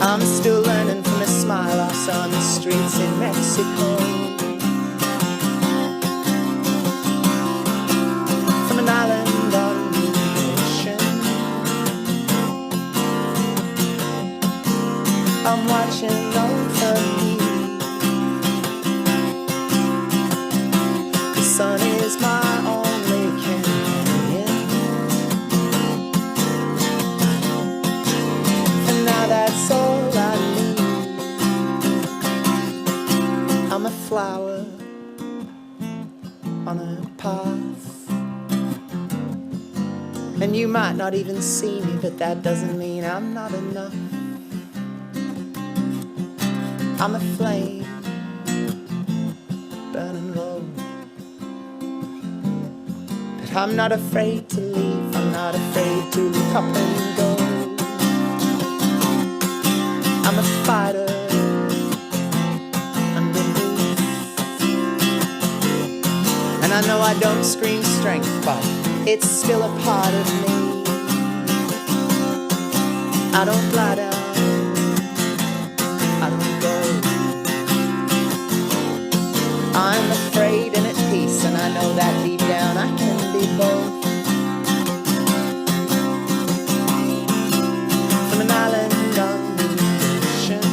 I'm still learning from a smile I saw on the streets in Mexico. From an island on the ocean, I'm watching over you. The sun is my only companion, and now that's all I need. I'm a flower on a path, and you might not even see me, but that doesn't mean I'm not enough. I'm a flame burning low, but I'm not afraid to leave, I'm not afraid to look up and go. I'm a fighter underneath, and I know I don't scream strength, but it's still a part of me. I don't lie down, I don't go. I'm afraid and at peace, and I know that deep down I can be both. From an island on the ocean,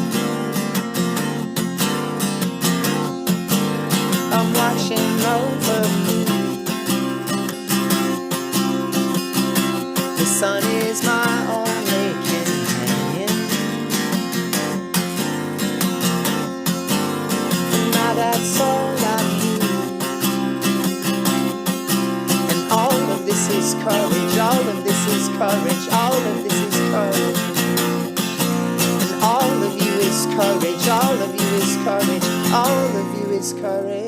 I'm watching over you. The sun is my only companion, and now that's all I need. And all of this is courage, all of this is courage, all of this is courage. And all of you is courage, all of you is courage, all of you is courage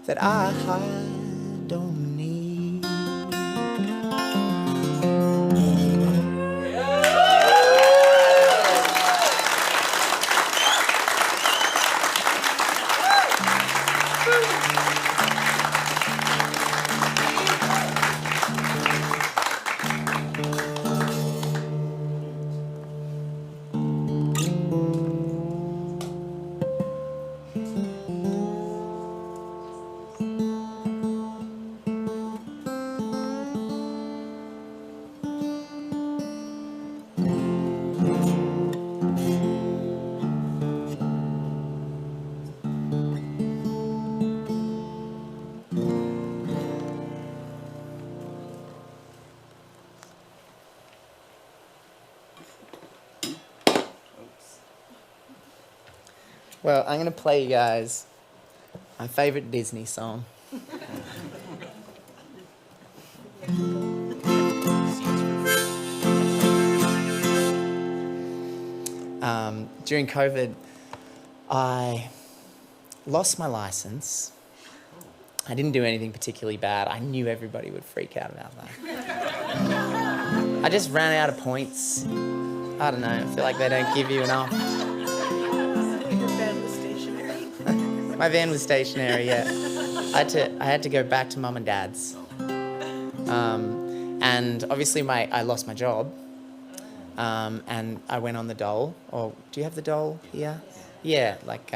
that I don't need. Well, I'm going to play you guys my favourite Disney song. During COVID, I lost my license. I didn't do anything particularly bad. I knew everybody would freak out about that. I just ran out of points. I don't know, I feel like they don't give you enough. My van was stationary, yeah. I had to go back to mum and dad's. And obviously I lost my job. And I went on the dole. Or do you have the dole here? Yeah, like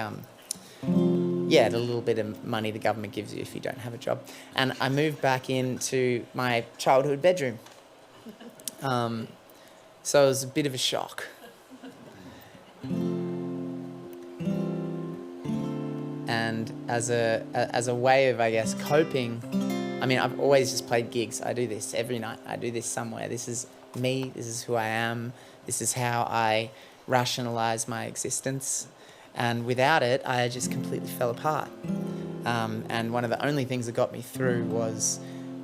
yeah, the little bit of money the government gives you if you don't have a job. And I moved back into my childhood bedroom. So it was a bit of a shock. And as a way of, I guess, coping, I mean, I've always just played gigs. I do this every night. I do this somewhere. This is me. This is who I am. This is how I rationalize my existence. And without it, I just completely fell apart. And one of the only things that got me through was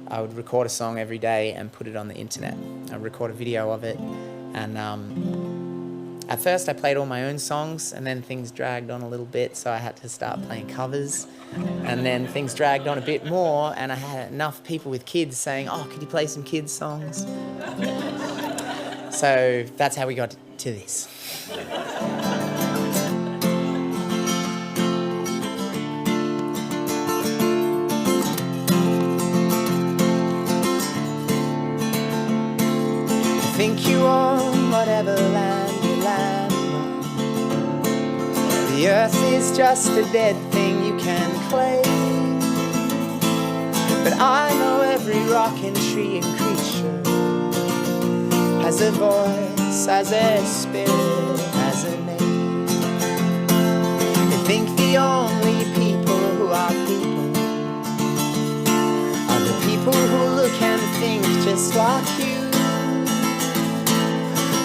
I would record a song every day and put it on the internet. I'd record a video of it. And at first I played all my own songs, and then things dragged on a little bit, so I had to start playing covers. And then things dragged on a bit more, and I had enough people with kids saying, "Oh, could you play some kids' songs?" So that's how we got to this. Think you own whatever land you land on. The earth is just a dead thing you can claim. But I know every rock and tree and creature has a voice, has a spirit, has a name. They think the only people who are people are the people who look and think just like you.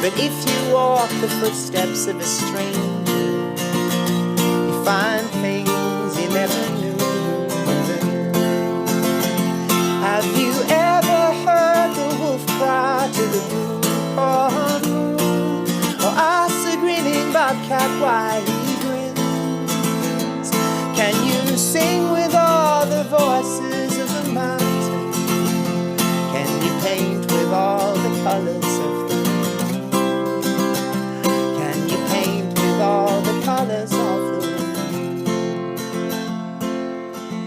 But if you walk the footsteps of a stranger, you find things you never knew. Have you ever heard the wolf cry to the blue corn moon? Or ask the grinning bobcat why he grins? Can you sing with all the voices of the mountain? Can you paint with all the colors of the all the colors of the wind?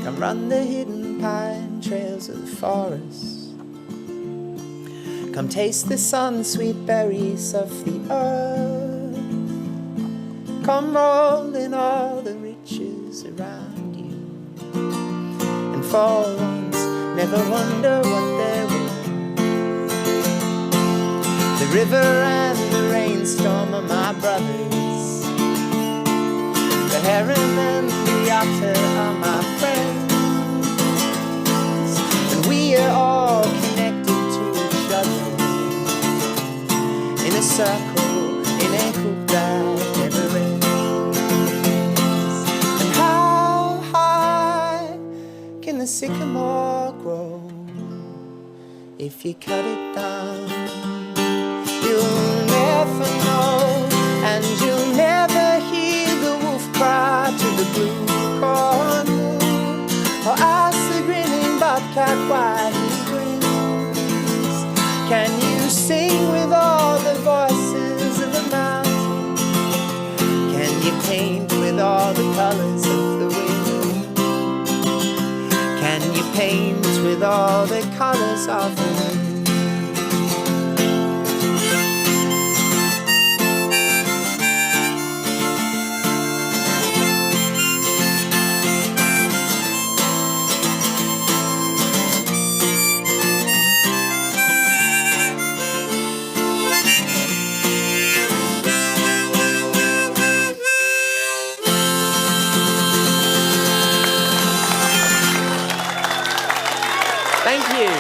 Come run the hidden pine trails of the forest. Come taste the sun-sweet berries of the earth. Come roll in all the riches around you, and for once never wonder what they're worth. The river and the rainstorm are my brothers. The heron and the otter are my friends, and we are all connected to each other in a circle, in a hoop that never ends. And how high can the sycamore grow if you cut it down? You'll never know, and you'll never hear cry to the blue corn moon, or ask the grinning bobcat why he grins. Can you sing with all the voices of the mountain? Can you paint with all the colors of the wind? Can you paint with all the colors of the wind? Thank you.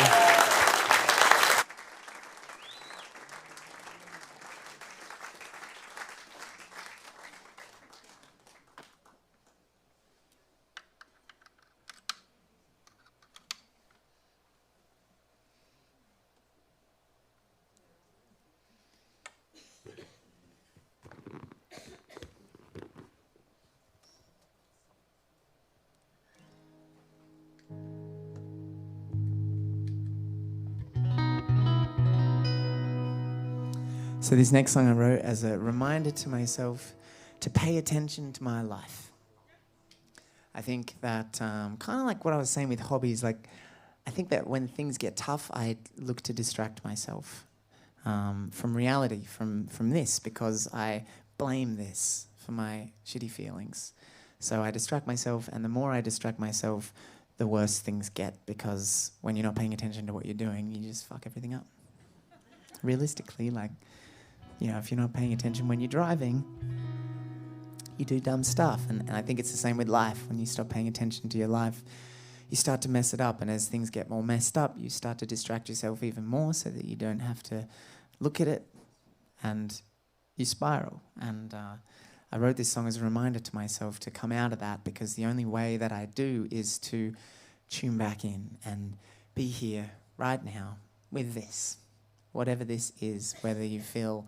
So this next song I wrote as a reminder to myself to pay attention to my life. I think that kind of like what I was saying with hobbies, like I think that when things get tough, I look to distract myself from reality, from this, because I blame this for my shitty feelings. So I distract myself, and the more I distract myself, the worse things get, because when you're not paying attention to what you're doing, you just fuck everything up. Realistically, like, you know, if you're not paying attention when you're driving, you do dumb stuff. And I think it's the same with life. When you stop paying attention to your life, you start to mess it up. And as things get more messed up, you start to distract yourself even more so that you don't have to look at it, and you spiral. And I wrote this song as a reminder to myself to come out of that, because the only way that I do is to tune back in and be here right now with this. Whatever this is, whether you feel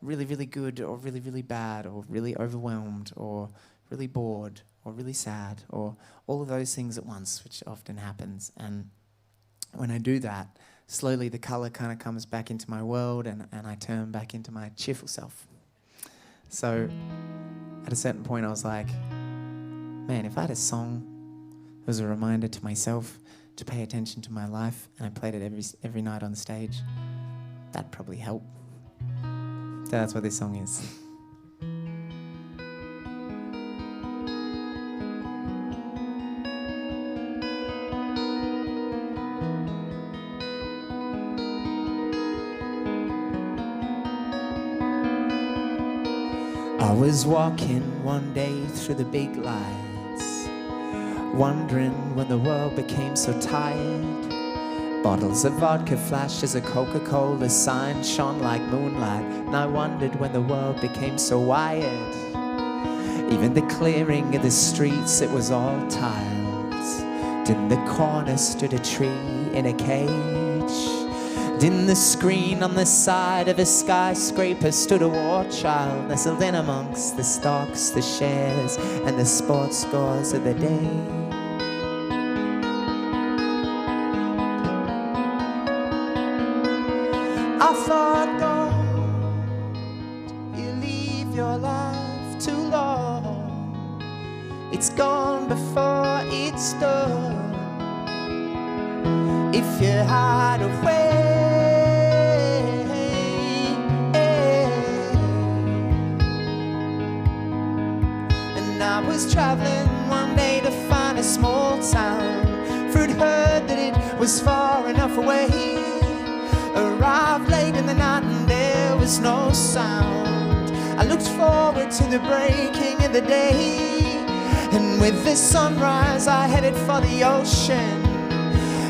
really, really good or really, really bad or really overwhelmed or really bored or really sad or all of those things at once, which often happens. And when I do that, slowly the colour kind of comes back into my world, and I turn back into my cheerful self. So at a certain point I was like, man, if I had a song that was a reminder to myself to pay attention to my life, and I played it every night on stage, that'd probably help. So that's what this song is. I was walking one day through the big lights, wondering when the world became so tired. Bottles of vodka flashed as a Coca-Cola sign shone like moonlight, and I wondered when the world became so wired. Even the clearing of the streets, it was all tiles. In the corner stood a tree in a cage. In the screen on the side of a skyscraper stood a war child, nestled in amongst the stocks, the shares, and the sports scores of the day. I thought, don't you leave your life too long. It's gone before it's done. If you hide away, and I was traveling one day to find a small town, for I'd heard that it was far enough away. Arrived late in the night and there was no sound. I looked forward to the breaking of the day, and with the sunrise I headed for the ocean,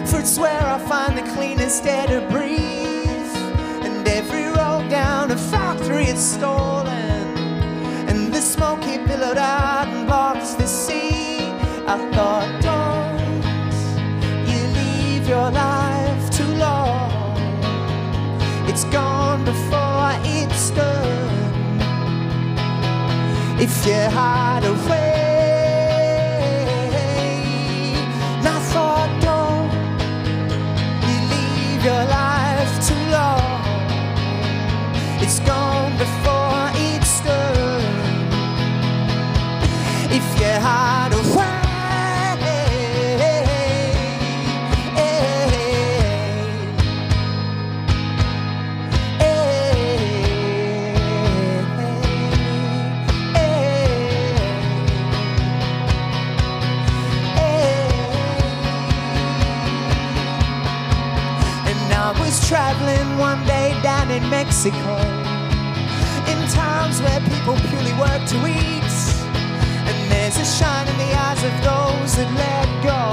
for it's where I find the cleanest air to breathe. And every road down a factory is stolen, and the smoke it billowed out and blocks the sea. I thought, don't you leave your life too long. It's gone before it's done. If you hide away, and I thought, don't you leave your life too long. It's gone before it's done. If you hide away. Traveling one day down in Mexico, in towns where people purely work to eat, and there's a shine in the eyes of those that let go,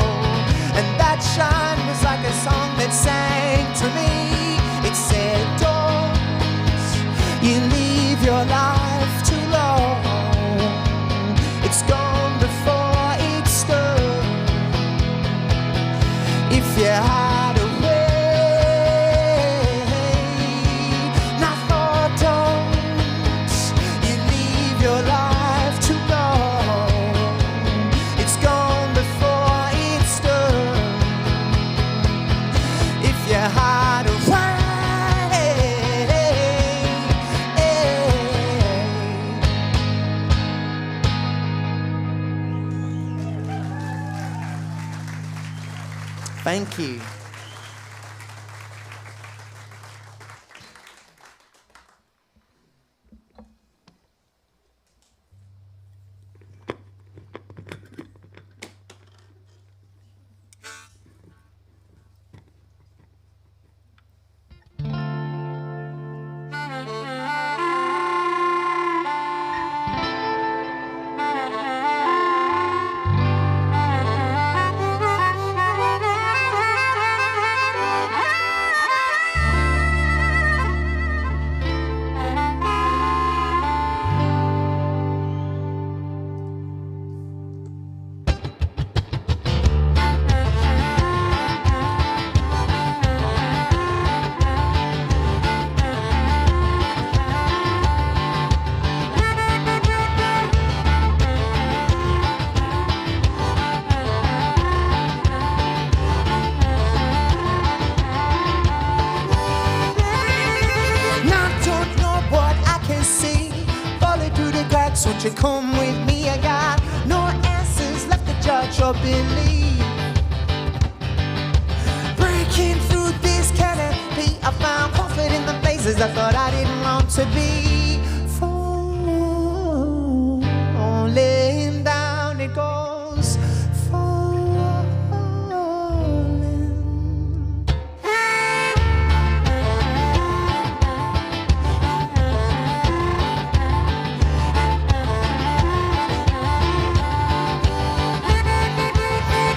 and that shine was like a song that sang to me. It said, don't you leave your life too long. It's gone before it's done. If you hide away. Thank you. you come with me? I got no answers left to judge or believe. Breaking through this canopy, I found comfort in the places I thought I didn't want to be. Falling down it goes, falling.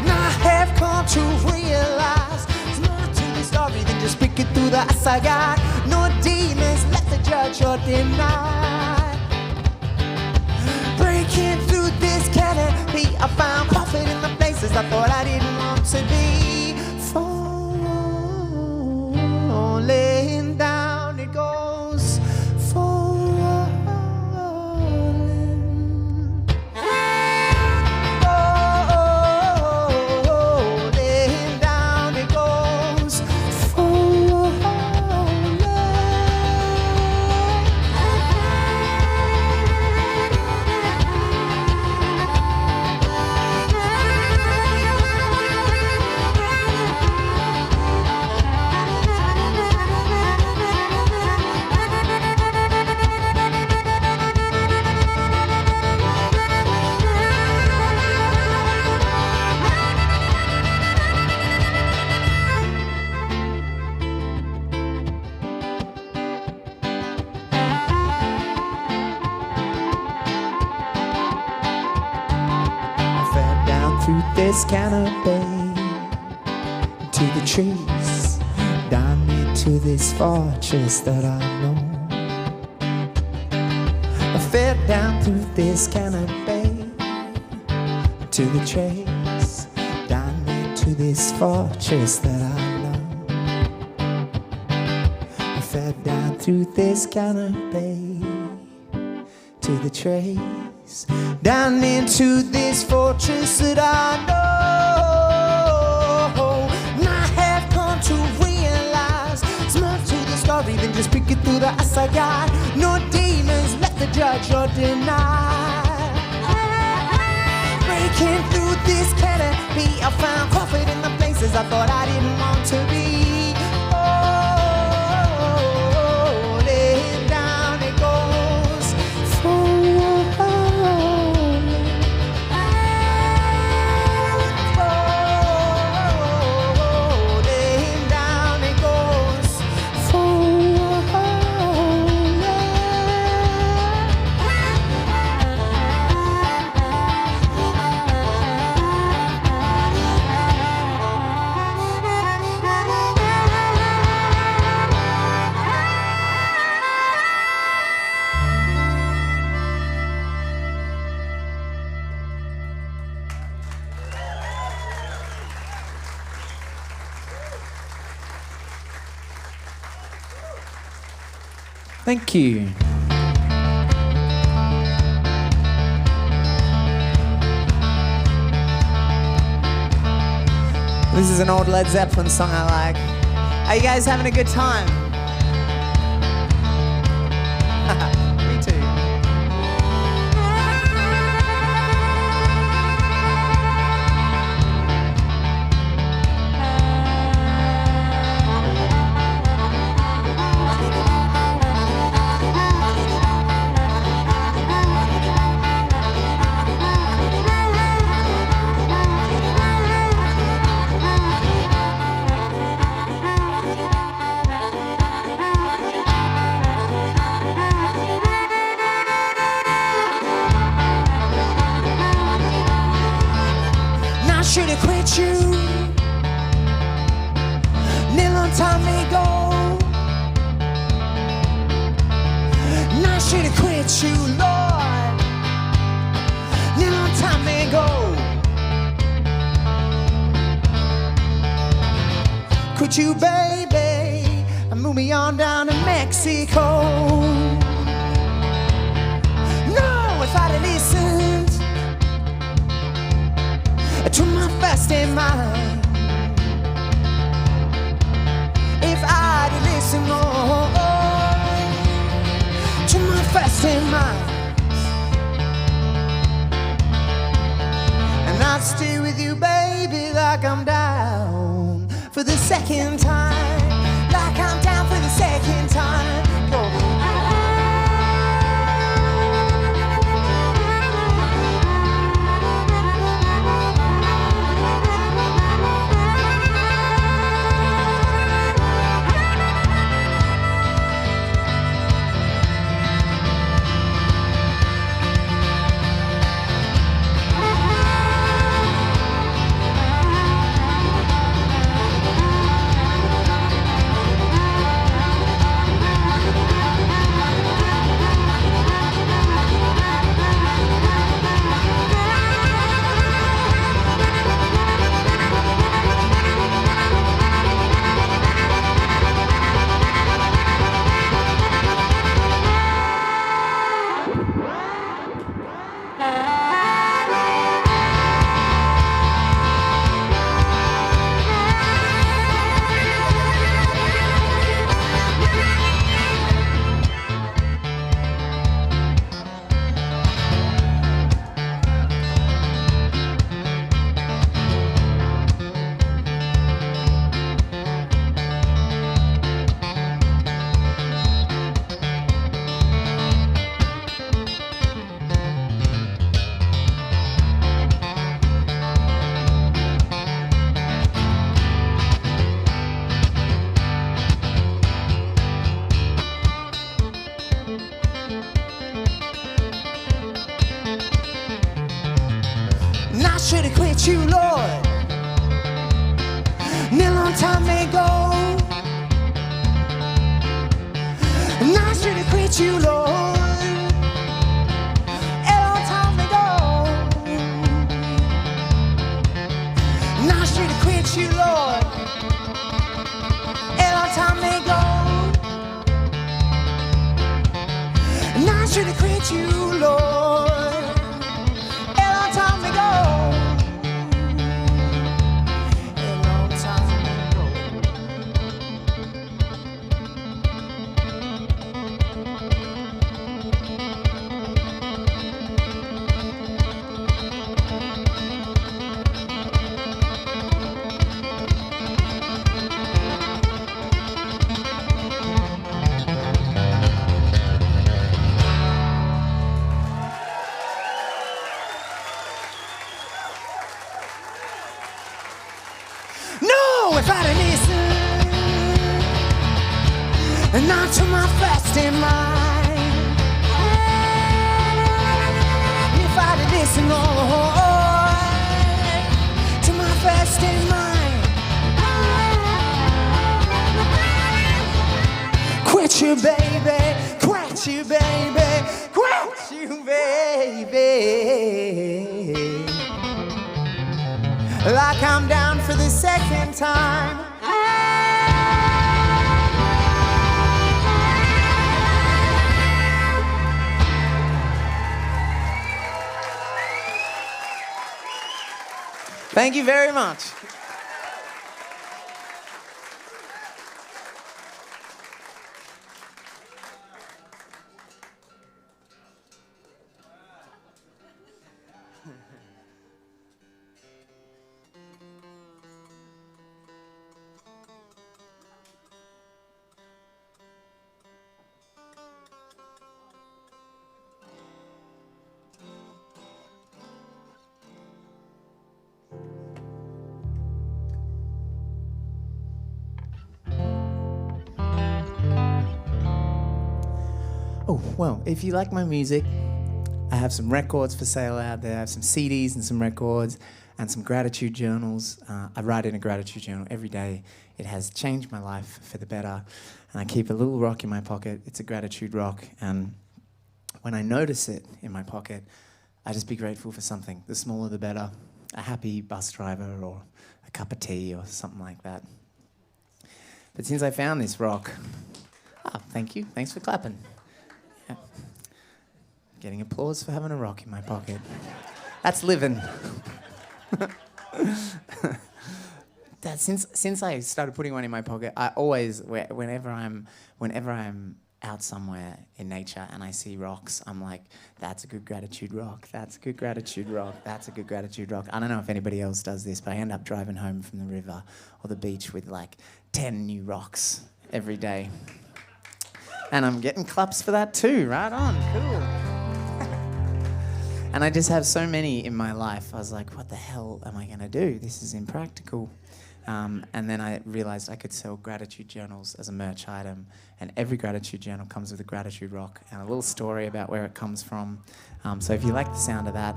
Now I have come to realize there's more to the story than just picking through the ice. I got no demons left to judge or deny. Breaking through this canopy, I found comfort in the places I thought I didn't want to be. Falling down it goes, falling. Falling down it goes, falling. Through this canopy, to the trees, down into this fortress that I know. I fell down through this canopy, to the trees, down into this fortress that I know. I fell down through this canopy, to the trees, down into this fortress that I know. And I have come to realize there's more to the story than just picking through the ice. I got no demons left to judge or deny. Breaking through this canopy, I found comfort in the places I thought I didn't want to be. Laying down it goes, Thank you. This is an old Led Zeppelin song I like. Are you guys having a good time? Me too. Should have quit you a long time ago. And I should have quit you, Lord, a long time ago. Quit you, baby, and move me on down to Mexico. No, if I'd have listened to my first in mind, if I'd listen more to my first in mind, I'll stay with you, baby, like I'm down for the second time. Like I'm down for the second time. Go. Should have quit you, Lord. Near long time ago. And I should have quit you, Lord. A long time ago. And I should have quit you, Lord. A long time ago. And I should have quit you, Lord. A long time ago. If I'd have listened, and not to my first in mind. If I'd have listened, Lord, to my first in mind. Quit you, baby, quit you, baby, quit you, baby. Like I'm down for the second time. Thank you very much. Oh, well, if you like my music, I have some records for sale out there. I have some CDs and some records and some gratitude journals. I write in a gratitude journal every day. It has changed my life for the better. And I keep a little rock in my pocket. It's a gratitude rock. And when I notice it in my pocket, I just be grateful for something. The smaller the better. A happy bus driver or a cup of tea or something like that. But since I found this rock... thank you. Thanks for clapping. Yeah. Getting applause for having a rock in my pocket. That's living. Since I started putting one in my pocket, I always, whenever I'm out somewhere in nature and I see rocks, I'm like, that's a good gratitude rock, that's a good gratitude rock, that's a good gratitude rock. I don't know if anybody else does this, but I end up driving home from the river or the beach with like 10 new rocks every day. And I'm getting claps for that too, right on, cool. And I just have so many in my life. I was like, what the hell am I gonna do? This is impractical. And then I realized I could sell gratitude journals as a merch item, and every gratitude journal comes with a gratitude rock and a little story about where it comes from. So if you like the sound of that,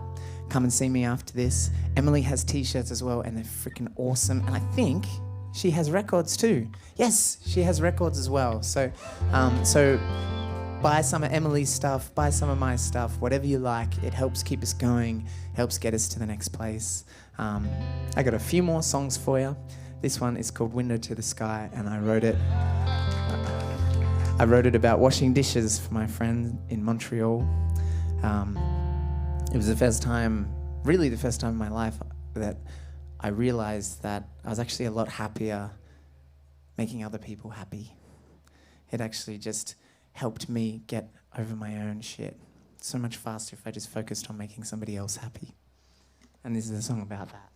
come and see me after this. Emily has t-shirts as well, and they're freaking awesome. And I think she has records too. Yes, she has records as well. So buy some of Emily's stuff, buy some of my stuff, whatever you like. It helps keep us going, helps get us to the next place. I got a few more songs for you. This one is called Window to the Sky, and I wrote it about washing dishes for my friend in Montreal. It was the first time in my life that I realized that I was actually a lot happier making other people happy. It actually just helped me get over my own shit so much faster if I just focused on making somebody else happy. And this is a song about that.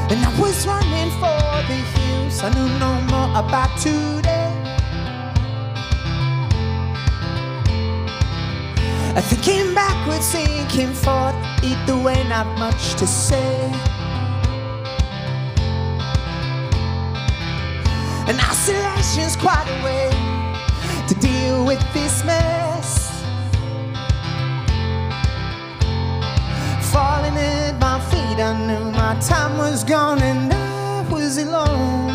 And I was running for the hills, I knew no more about today. Thinking backwards, thinking forth, either way not much to say. And isolation's quite a way to deal with this mess. Falling at my feet, I knew my time was gone and I was alone.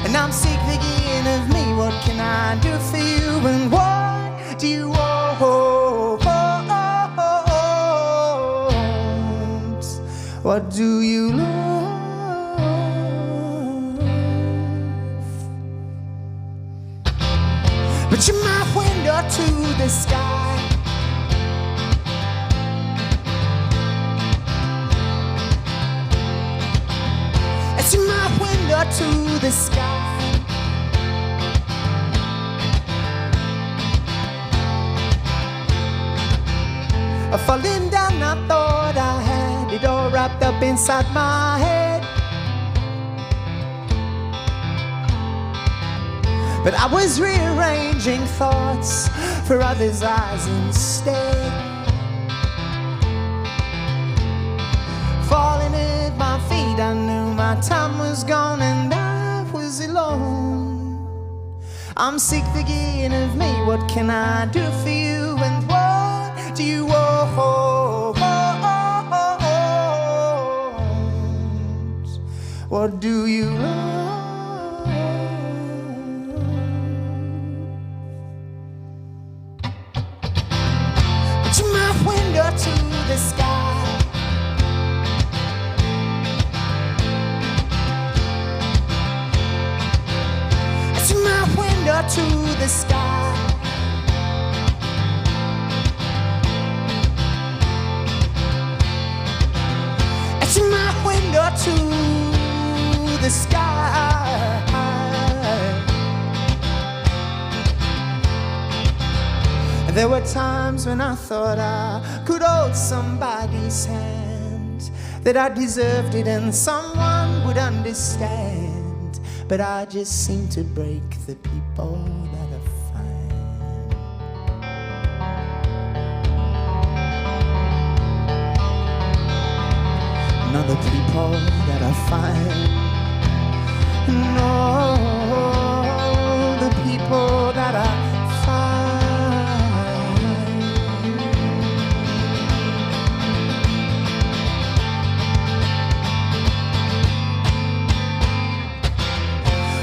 And I'm sick thinking of me, what can I do for you and what do you want? What do you love? But you're my window to the sky. It's my window to the sky. Falling down, I thought I had it all wrapped up inside my head. But I was rearranging thoughts for others' eyes instead. Falling at my feet, I knew my time was gone and I was alone. I'm sick thinking of me, what can I do for you and what do you want? What do you love? But you're my window to the sky. It's my window to the sky. It's my window to the sky. There were times when I thought I could hold somebody's hand, that I deserved it and someone would understand. But I just seem to break the people that I find. Not the people that I find. No, the people that I find.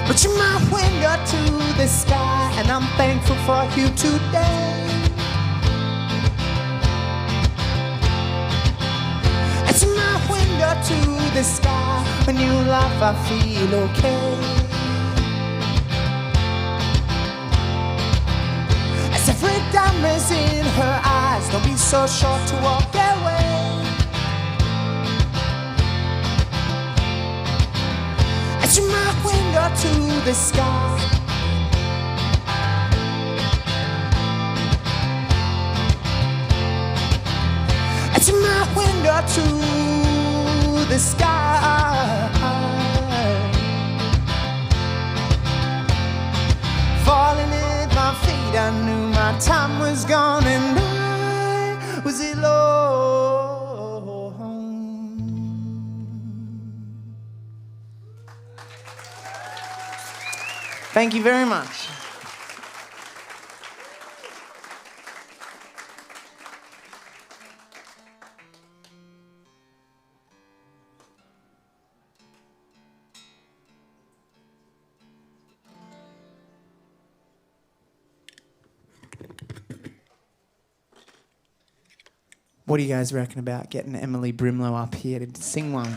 But you're my window to the sky, and I'm thankful for you today. It's my window to the sky. When you laugh, I feel okay. As every diamond's in her eyes, don't be so short to walk away. As you my window to the sky, as you my window to the sky, falling at my feet, I knew my time was gone and I was alone. Thank you very much. What do you guys reckon about getting Emily Brimlow up here to sing one?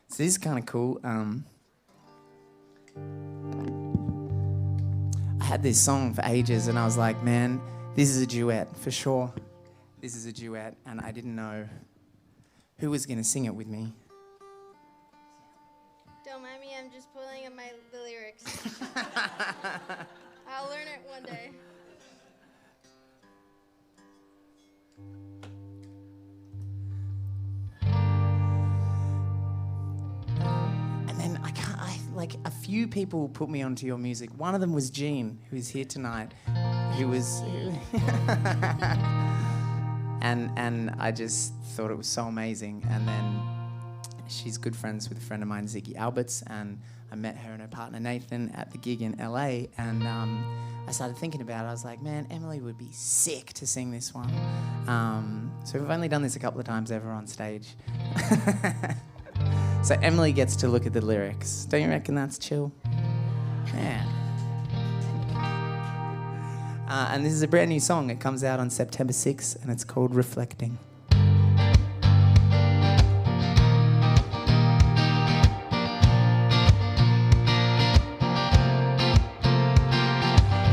So this is kind of cool. I had this song for ages and I was like, man, this is a duet for sure. This is a duet, and I didn't know who was going to sing it with me. Don't mind me, I'm just pulling up the lyrics. I'll learn it one day. And then like a few people put me onto your music. One of them was Jean, who's here tonight, and I just thought it was so amazing. And then she's good friends with a friend of mine, Ziggy Alberts, and I met her and her partner Nathan at the gig in LA, and I started thinking about it. I was like, man, Emily would be sick to sing this one. So we've only done this a couple of times ever on stage. So Emily gets to look at the lyrics. Don't you reckon that's chill? Yeah. And this is a brand new song. It comes out on September 6th, and it's called Reflecting.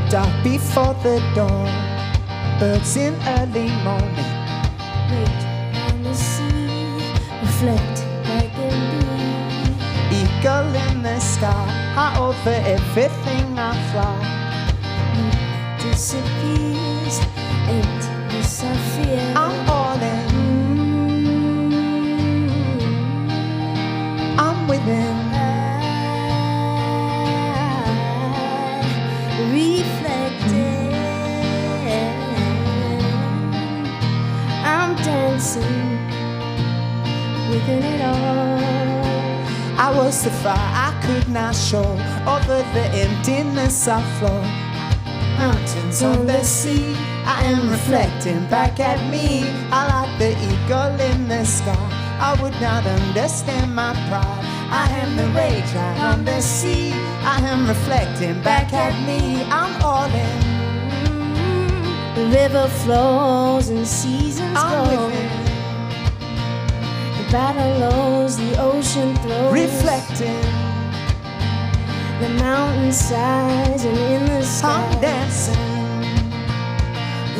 Dark before the dawn, birds in early morning. Wait on the sea, reflect like a bee. Eagle in the sky, over everything I fly. Disappears, emptiness I fear. I'm all in, I'm within. Reflecting, I'm dancing within it all. I was the fire I could not show, over the emptiness I flow. Mountains on the sea, I am reflecting back at me. I like the eagle in the sky, I would not understand my pride. I am the rage out on the sea, I am reflecting back at me. I'm all in, The river flows and seasons I'm go. within, The battle lows, the ocean throws. reflecting, The mountain sighs and in the sky. I'm dancing.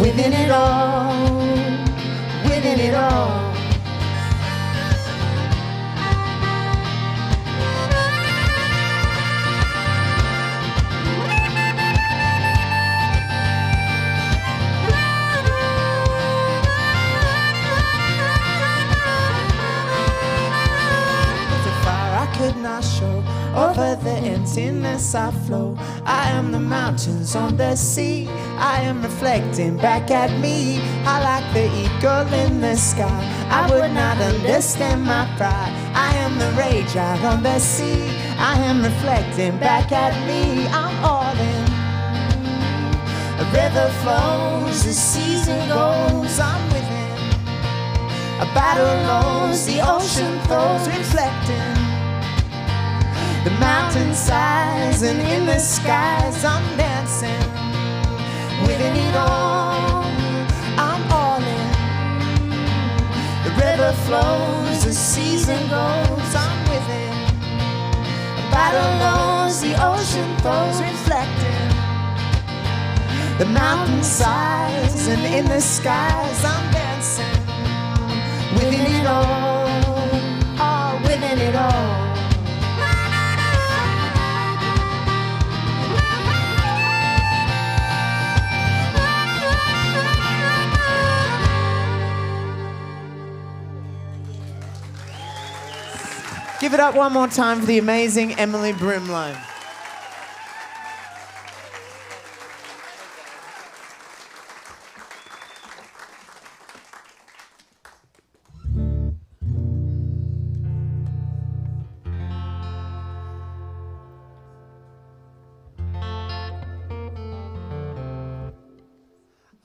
Within it all, within it all. Could not show, over the emptiness I flow. I am the mountains on the sea, I am reflecting back at me. I like the eagle in the sky, I would not understand my pride. I am the rage out on the sea, I am reflecting back at me. I'm all in, a river flows, the season goes, I'm within. A battle lows, the ocean throws, reflecting. The mountain sighs and in the skies I'm dancing. flows, the season goes on with it. The battle knows the ocean flows, reflecting the mountain sides, and in the skies I'm dancing within it all, within it all. Give it up one more time for the amazing Emily Brimlow.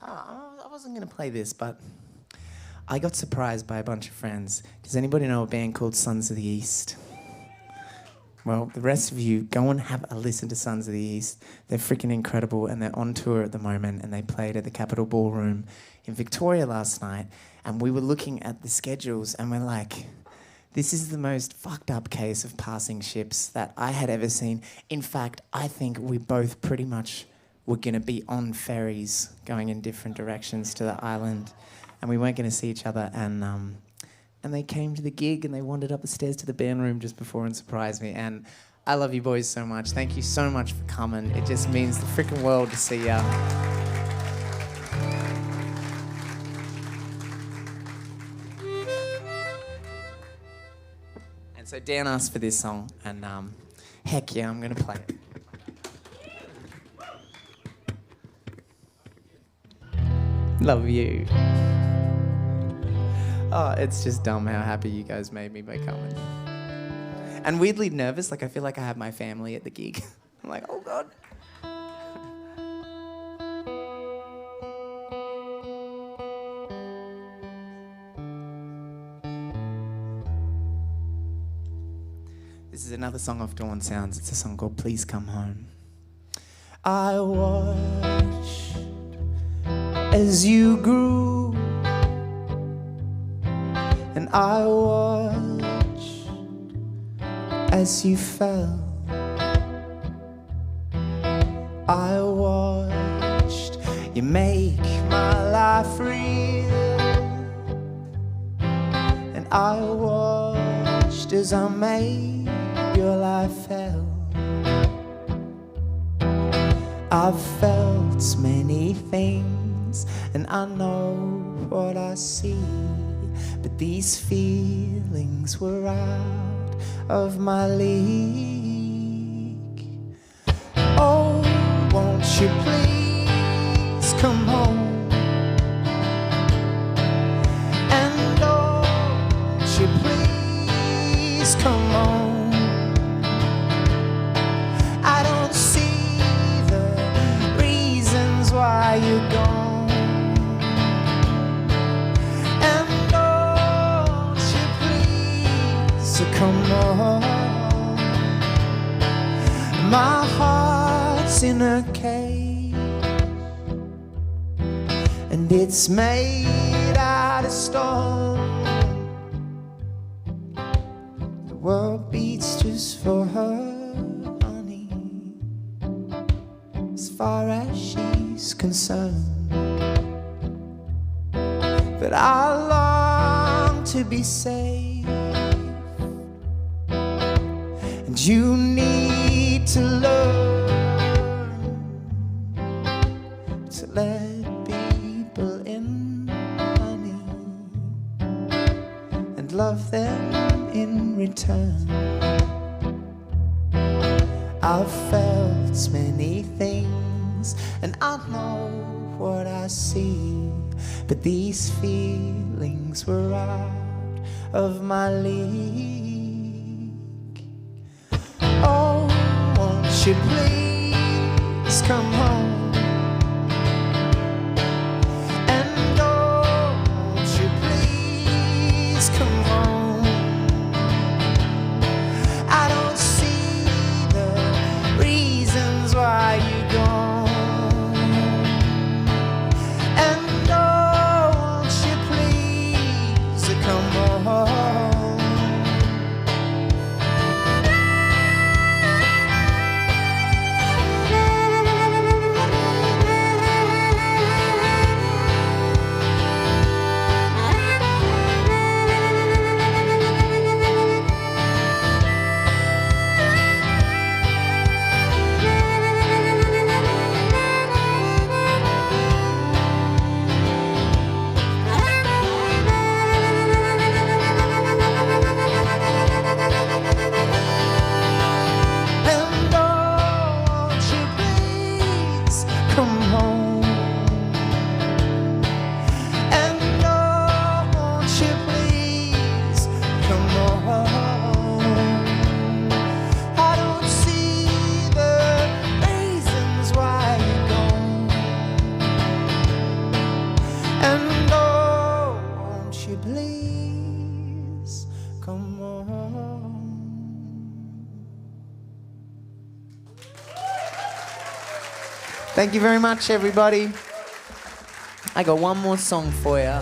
I wasn't going to play this, but I got surprised by a bunch of friends. Does anybody know a band called Sons of the East? Well, the rest of you, go and have a listen to Sons of the East. They're freaking incredible, and they're on tour at the moment, and they played at the Capitol Ballroom in Victoria last night, and we were looking at the schedules, and we're like, this is the most fucked up case of passing ships that I had ever seen. In fact, I think we both pretty much were going to be on ferries going in different directions to the island, and we weren't going to see each other, and they came to the gig and they wandered up the stairs to the band room just before and surprised me. And I love you boys so much. Thank you so much for coming. It just means the freaking world to see ya. And so Dan asked for this song, and heck yeah, I'm gonna play it. Love you. Oh, it's just dumb how happy you guys made me by coming. And weirdly nervous, like I feel like I have my family at the gig. I'm like, oh God. This is another song off Dawn Sounds. It's a song called Please Come Home. I watched as you grew, and I watched as you fell. I watched you make my life real, and I watched as I made your life hell. I've felt many things, and I know what I see, but these feelings were out of my league. Oh, won't you please come home? And oh, won't you please come home? I don't see the reasons why you're gone. Come on, my heart's in a cage, and it's made out of stone. The world beats just for her, honey, as far as she's concerned. But I long to be saved. You need to learn to let people in, honey, and love them in return. I've felt many things, and I know what I see, but these feelings were out of my league. Oh, won't you please come home? And oh, won't you please come home? I don't see the reasons why you're gone. And oh, won't you please come home? Thank you very much, everybody. I got one more song for you.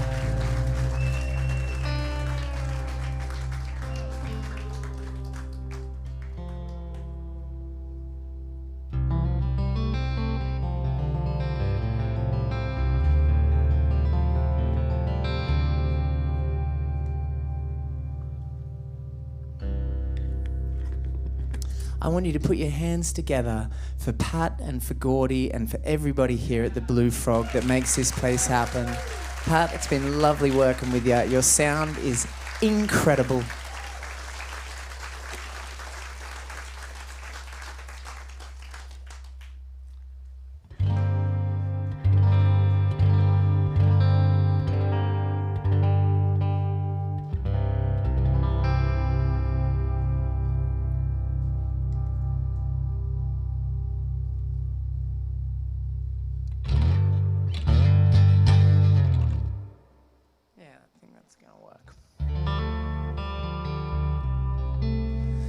I want you to put your hands together for Pat and for Gordy and for everybody here at the Blue Frog that makes this place happen. Pat, it's been lovely working with you. Your sound is incredible.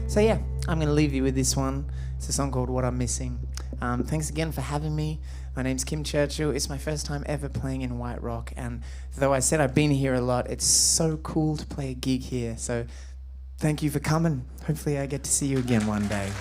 So yeah, I'm going to leave you with this one. It's a song called What I'm Missing. Thanks again for having me. My name's Kim Churchill. It's my first time ever playing in White Rock, and though I said I've been here a lot, it's so cool to play a gig here. So thank you for coming. Hopefully I get to see you again one day.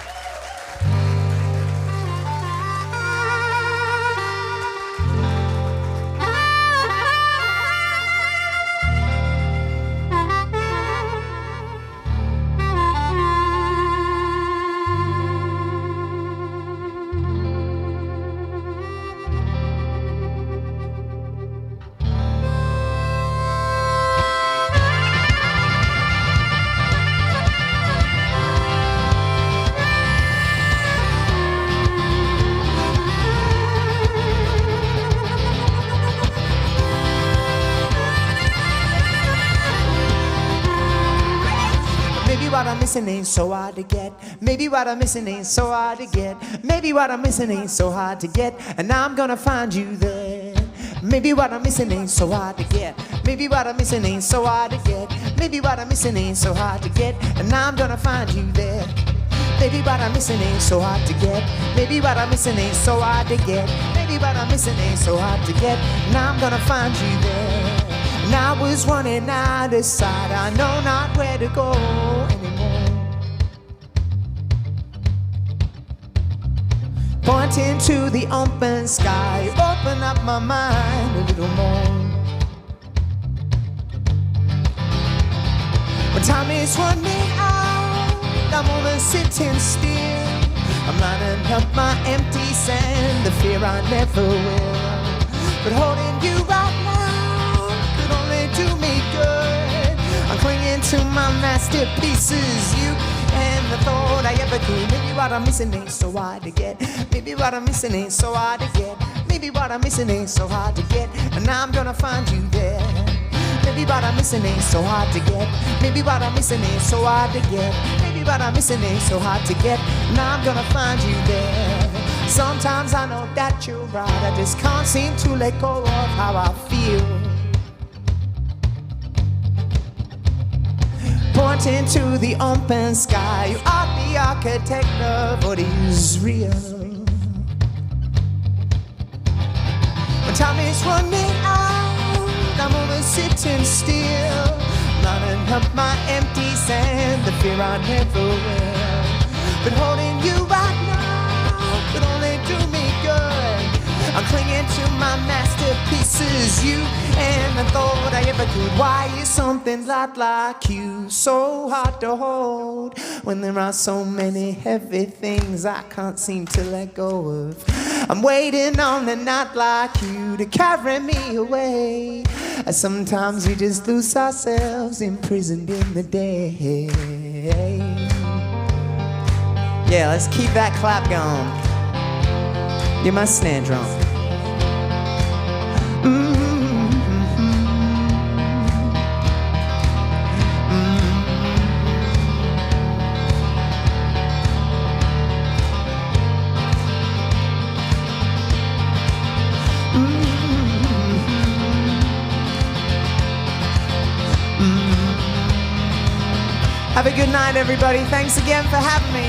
What I'm missing ain't so hard to get. Maybe what I'm missing ain't so hard to get. Maybe what I'm missing ain't so hard to get. And now I'm gonna find you there. Maybe what I'm missing ain't so hard to get. Maybe what I'm missing ain't so hard to get. Maybe what I'm missing ain't so hard to get. And now I'm gonna find you there. Maybe what I'm missing ain't so hard to get. Maybe what I'm missing ain't so hard to get. Maybe what I'm missing ain't so hard to get. Now I'm gonna find you there. And I was running out of sight. I know not where to go anymore. Pointing to the open sky, open up my mind a little more. When time is running out, I'm only sitting still. I'm lining up my empty sand, the fear I never will. But holding you right now could only do me good. I'm clinging to my masterpieces, you and the thought I ever could. Maybe what I'm missing ain't so hard to get. Maybe what I'm missing ain't so hard to get. Maybe what I'm missing ain't so hard to get. And now I'm gonna find you there. Maybe what I'm missing ain't so hard to get. Maybe what I'm missing ain't so hard to get. Maybe what I'm missing ain't so hard to get. Now I'm gonna find you there. Sometimes I know that you're right. I just can't seem to let go of how I feel. Pointing to the open sky, you are the architect of what is real. When time is running out, I'm only sitting still, lining up my empty sand, the fear I never will. But holding you right now could only do me good. I'm clinging to my masterpieces, you and the thought I ever could. Why is something not like you so hard to hold when there are so many heavy things I can't seem to let go of? I'm waiting on a night like you to carry me away. Sometimes we just lose ourselves imprisoned in the day. Yeah, let's keep that clap going. You're my snare drum. Have a good night, everybody. Thanks again for having me.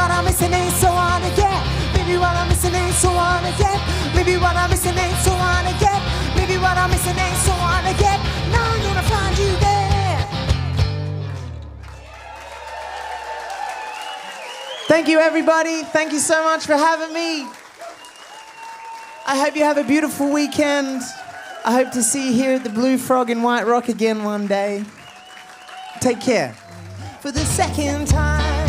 what I'm missing ain't so on again. Maybe what I'm missing ain't so on again. Maybe what I'm missing ain't so on again. Maybe what I'm missing ain't so on again. Now I'm gonna find you there. Thank you, everybody. Thank you so much for having me. I hope you have a beautiful weekend. I hope to see you here at the Blue Frog in White Rock again one day. Take care. For the second time.